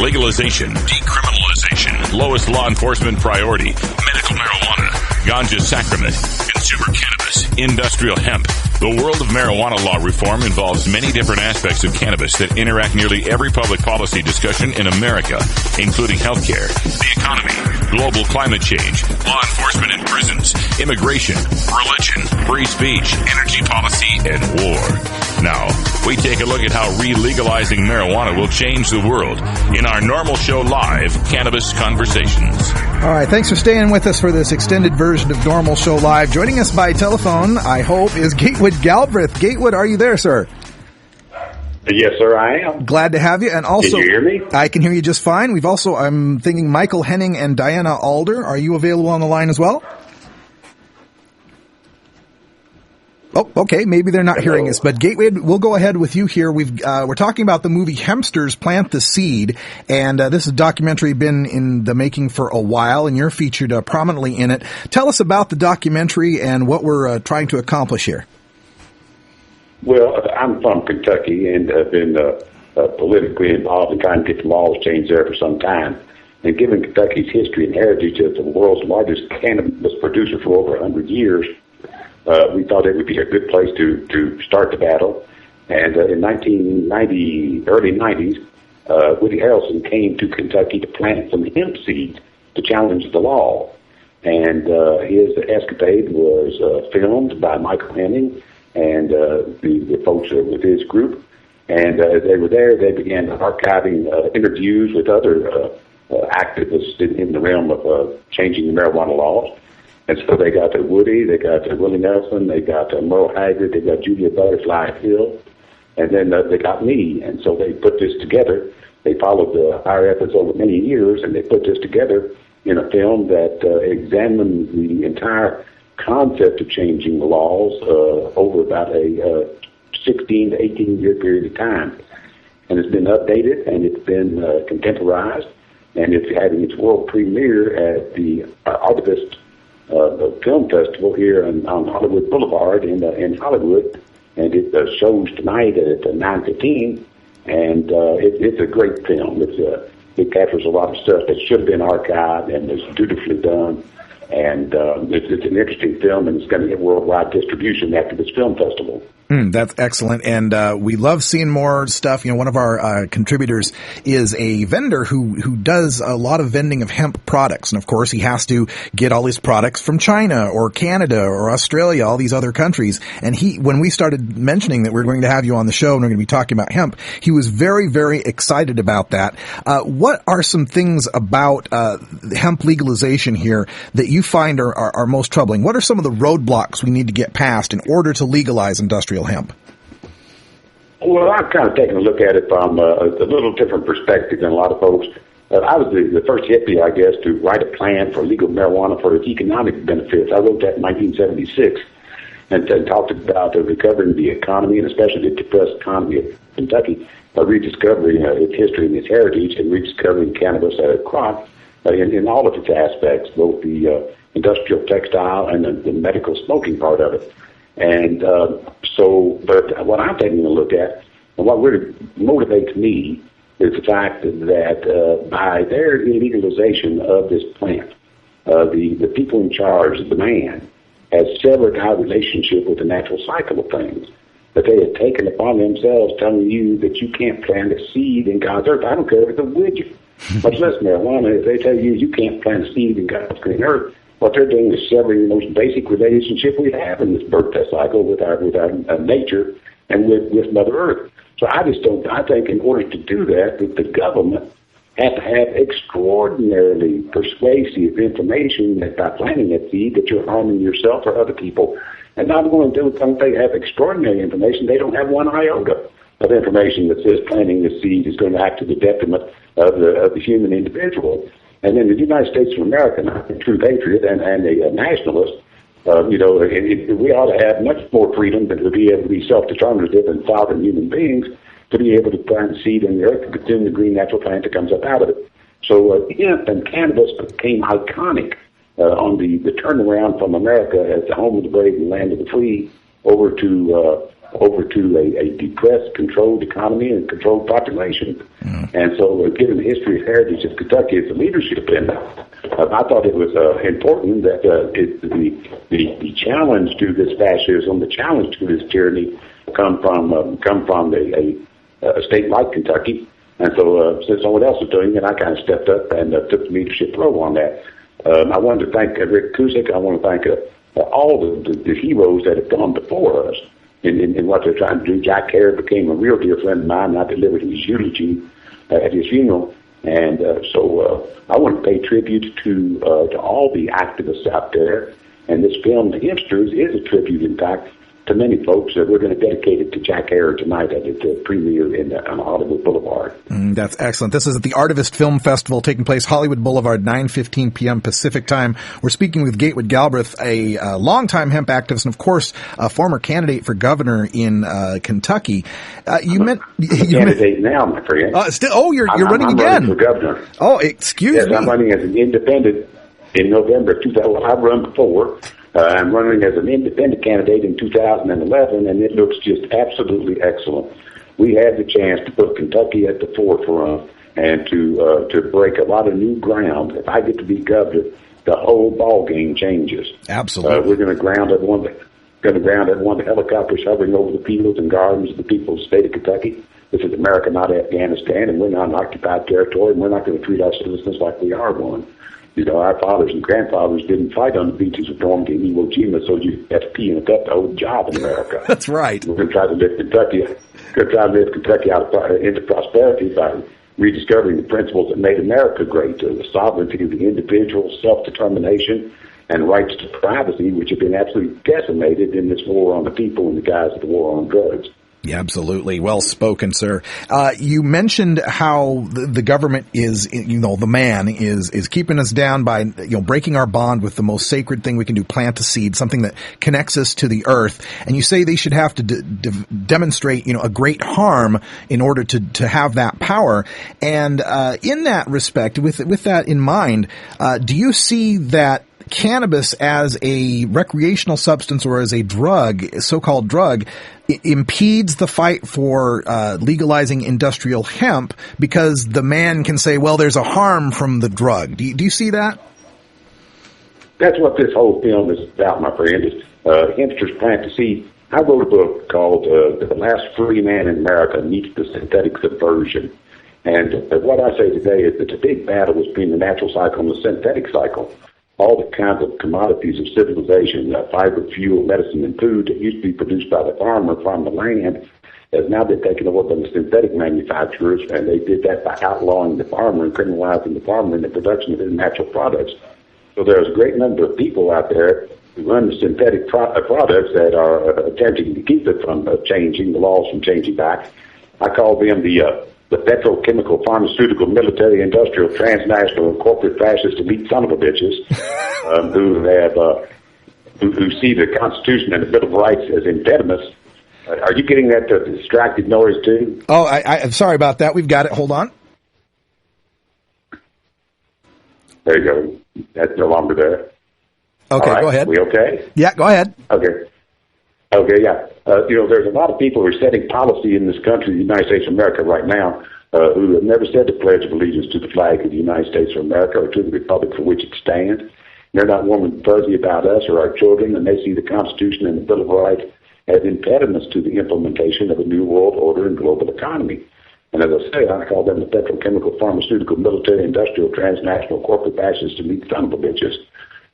Legalization, decriminalization, lowest law enforcement priority, medical marijuana, ganja sacrament, consumer cannabis, industrial hemp. The world of marijuana law reform involves many different aspects of cannabis that interact nearly every public policy discussion in America, including healthcare, the economy, global climate change, law enforcement in prisons, immigration, religion, free speech, energy policy, and war. Now, we take a look at how re-legalizing marijuana will change the world in our NORML Show Live Cannabis Conversations. All right, thanks for staying with us for this extended version of NORML Show Live. Joining us by telephone, I hope, is Gatewood Galbraith. Gatewood, are you there, sir? Yes, sir, I am. Glad to have you. And also, can you hear me? I can hear you just fine. We've also, I'm thinking Michael Henning and Diana Alder. Are you available on the line as well? Oh, okay. Maybe they're not hearing us, but Gateway, we'll go ahead with you here. We're talking about the movie Hempsters, Plant the Seed, and this is a documentary been in the making for a while, and you're featured prominently in it. Tell us about the documentary and what we're trying to accomplish here. Well, I'm from Kentucky and have been politically involved in trying to get the laws changed there for some time. And given Kentucky's history and heritage as the world's largest cannabis producer for over 100 years, we thought it would be a good place to start the battle. And in 1990, early 90s, Woody Harrelson came to Kentucky to plant some hemp seeds to challenge the law. And his escapade was filmed by Michael Henning and the folks with his group. And as they were there, they began archiving interviews with other activists in the realm of changing the marijuana laws. And so they got to Woody, they got to Willie Nelson, they got to Merle Haggard, they got Julia Butterfly Hill, and then they got me. And so they put this together. They followed our efforts over many years, and they put this together in a film that examined the entire concept of changing the laws over about a 16 to 18 year period of time. And it's been updated, and it's been contemporized, and it's having its world premiere at the Artivist Film Festival here on Hollywood Boulevard in Hollywood, and it shows tonight at 9:15. And it's a great film. It captures a lot of stuff that should have been archived and is dutifully done. And it's an interesting film, and it's going to get worldwide distribution after this film festival. That's excellent, and we love seeing more stuff. You know, one of our contributors is a vendor who does a lot of vending of hemp products, and of course he has to get all his products from China or Canada or Australia, all these other countries. And when we started mentioning that we're going to have you on the show and we're going to be talking about hemp, he was very, very excited about that. What are some things about hemp legalization here that you find are most troubling? What are some of the roadblocks we need to get past in order to legalize industrial hemp? Well, I'm kind of taking a look at it from a little different perspective than a lot of folks. I was the first hippie, I guess, to write a plan for legal marijuana for its economic benefits. I wrote that in 1976 and talked about recovering the economy, and especially the depressed economy of Kentucky, by rediscovering its history and its heritage, and rediscovering cannabis as a crop in all of its aspects, both the industrial textile and the medical smoking part of it. And but what I'm taking a look at, and what really motivates me, is the fact that by their illegalization of this plant, the people in charge, the man, has severed our relationship with the natural cycle of things. That they have taken upon themselves telling you that you can't plant a seed in God's earth. I don't care if it's a widget, much less marijuana. If they tell you you can't plant a seed in God's green earth, what they're doing is severing the most basic relationship we have in this birth cycle with our nature and with Mother Earth. So I think in order to do that the government has to have extraordinarily persuasive information that by planting that seed that you're harming yourself or other people. And not only do they have extraordinary information, they don't have one iota of information that says planting the seed is going to act to the detriment of the human individual. And in the United States of America, a true patriot and a nationalist, we ought to have much more freedom than to be able to be self-determinative and sovereign human beings to be able to plant seed in the earth to consume the green natural plant that comes up out of it. So hemp and cannabis became iconic on the turnaround from America as the home of the brave and land of the free over to a depressed, controlled economy and controlled population. And so, given the history and heritage of Kentucky as the leadership in that, I thought it was important that the challenge to this fascism, the challenge to this tyranny, come from a state like Kentucky. And so, since someone else was doing it, I kind of stepped up and took the leadership role on that. I wanted to thank Rick Cusick. I want to thank all the heroes that have gone before us in what they're trying to do. Jack Hare became a real dear friend of mine, and I delivered his eulogy at his funeral. And so I want to pay tribute to all the activists out there. And this film, The Hipsters, is a tribute, in fact, to many folks. We're going to dedicate it to Jack Hare tonight at the premiere on Hollywood Boulevard. That's excellent. This is at the Artivist Film Festival taking place Hollywood Boulevard, 9:15 p.m. Pacific time. We're speaking with Gatewood Galbraith, a longtime hemp activist and, of course, a former candidate for governor in Kentucky. Candidate now, my friend. You're running again. I'm running for governor. Oh, excuse me. I'm running as an independent in November 2000. Well, I've run before. I'm running as an independent candidate in 2011, and it looks just absolutely excellent. We had the chance to put Kentucky at the forefront and to break a lot of new ground. If I get to be governor, the whole ball game changes. Absolutely. We're going to ground everyone. The helicopters hovering over the fields and gardens of the people of the state of Kentucky. This is America, not Afghanistan, and we're not an occupied territory, and we're not going to treat our citizens like we are one. Our fathers and grandfathers didn't fight on the beaches of Normandy and Iwo Jima, so you have to pee in a cup to hold a job in America. That's right. We're going to try to lift Kentucky out into prosperity by rediscovering the principles that made America great, the sovereignty of the individual, self-determination, and rights to privacy, which have been absolutely decimated in this war on the people in the guise of the war on drugs. Yeah, absolutely. Well spoken, sir. You mentioned how the government is, the man is keeping us down by, breaking our bond with the most sacred thing we can do, plant a seed, something that connects us to the earth. And you say they should have to demonstrate, a great harm in order to have that power. And, in that respect, with that in mind, do you see that cannabis as a recreational substance or as a drug, so-called drug, impedes the fight for legalizing industrial hemp because the man can say, well, there's a harm from the drug. Do you see that? That's what this whole film is about, my friend, is hipsters plant the seed. I wrote a book called The Last Free Man in America Meets the Synthetic Subversion. And what I say today is that the big battle between the natural cycle and the synthetic cycle. All the kinds of commodities of civilization, fiber, fuel, medicine, and food that used to be produced by the farmer from the land has now been taken over by the synthetic manufacturers, and they did that by outlawing the farmer and criminalizing the farmer in the production of his natural products. So there's a great number of people out there who run the synthetic products that are attempting to keep it from changing, the laws from changing back. I call them the petrochemical, pharmaceutical, military, industrial, transnational, and corporate fascist elite son of a bitches who see the Constitution and the Bill of Rights as impediments. Are you getting that distracted noise too? Oh, I'm sorry about that. We've got it. Hold on. There you go. That's no longer there. Okay, right. Go ahead. We okay? Yeah, go ahead. Okay, yeah. There's a lot of people who are setting policy in this country, the United States of America right now, who have never said the Pledge of Allegiance to the flag of the United States of America or to the republic for which it stands. They're not warm and fuzzy about us or our children, and they see the Constitution and the Bill of Rights as impediments to the implementation of a new world order and global economy. And as I say, I call them the petrochemical, pharmaceutical, military, industrial, transnational, corporate fascists and meat son of a bitches,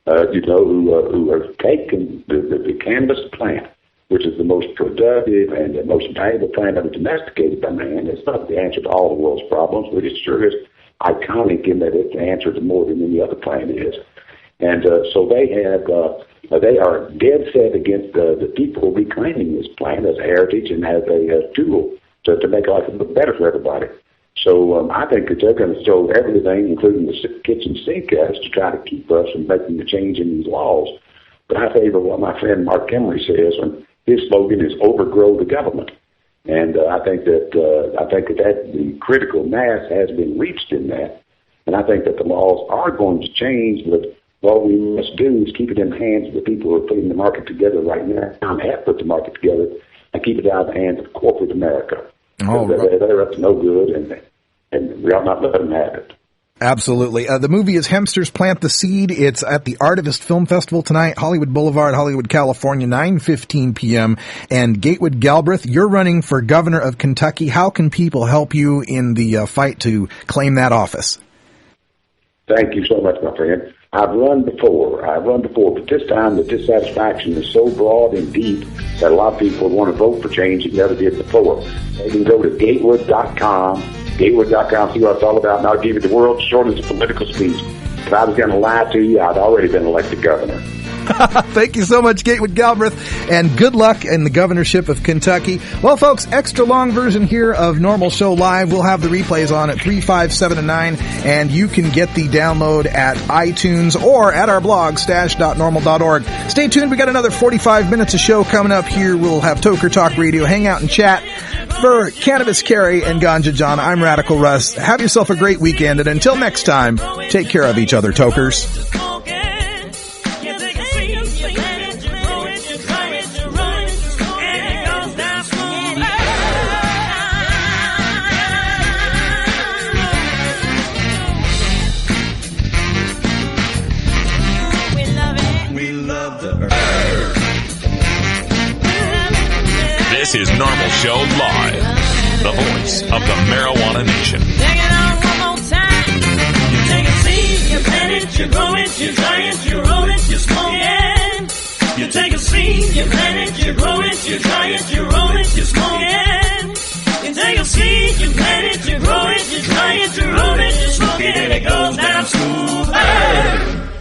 who are taking the cannabis plant, which is the most productive and the most valuable plant ever domesticated by man. It's not the answer to all the world's problems, but it sure is iconic in that it's the answer to more than any other plant is. And so they are dead set against the people reclaiming this plant as a heritage and as a tool to make life look better for everybody. So I think that they're going to throw everything, including the kitchen sink, at us to try to keep us from making the change in these laws. But I favor what my friend Mark Emery says when his slogan is "Overgrow the government." And I think that the critical mass has been reached in that. And I think that the laws are going to change, but what we must do is keep it in the hands of the people who are putting the market together right now and have put the market together, and keep it out of the hands of corporate America. They're up to no good, and we ought not let them have it. Absolutely. The movie is Hempsters Plant the Seed. It's at the Artivist Film Festival tonight, Hollywood Boulevard, Hollywood, California, 9:15 p.m. And Gatewood Galbraith, you're running for governor of Kentucky. How can people help you in the fight to claim that office? Thank you so much, my friend. I've run before, but this time the dissatisfaction is so broad and deep that a lot of people want to vote for change that never did before. They can go to gatewood.com, see what it's all about, and I'll give you the world's shortest political speech. If I was going to lie to you, I'd already been elected governor. Thank you so much, Gatewood Galbraith, and good luck in the governorship of Kentucky. Well, folks, extra long version here of Normal Show Live. We'll have the replays on at 3, 5, 7, and 9, and you can get the download at iTunes or at our blog, stash.normal.org. Stay tuned. We got another 45 minutes of show coming up here. We'll have Toker Talk Radio, hang out and chat. For Cannabis Carrie and Ganja John, I'm Radical Russ. Have yourself a great weekend, and until next time, take care of each other, Tokers. This is Normal Show Live, the voice of the marijuana nation. Take it on one more time. You take a seed, you plant it, you grow it, you dry it, you roll it, you smoke it. You take a seed, you plant it, you grow it, you dry it, you roll it, you smoke it. You take a seed, you plant it, you grow it, you dry it, you roll it, you smoke it, and it goes down smooth.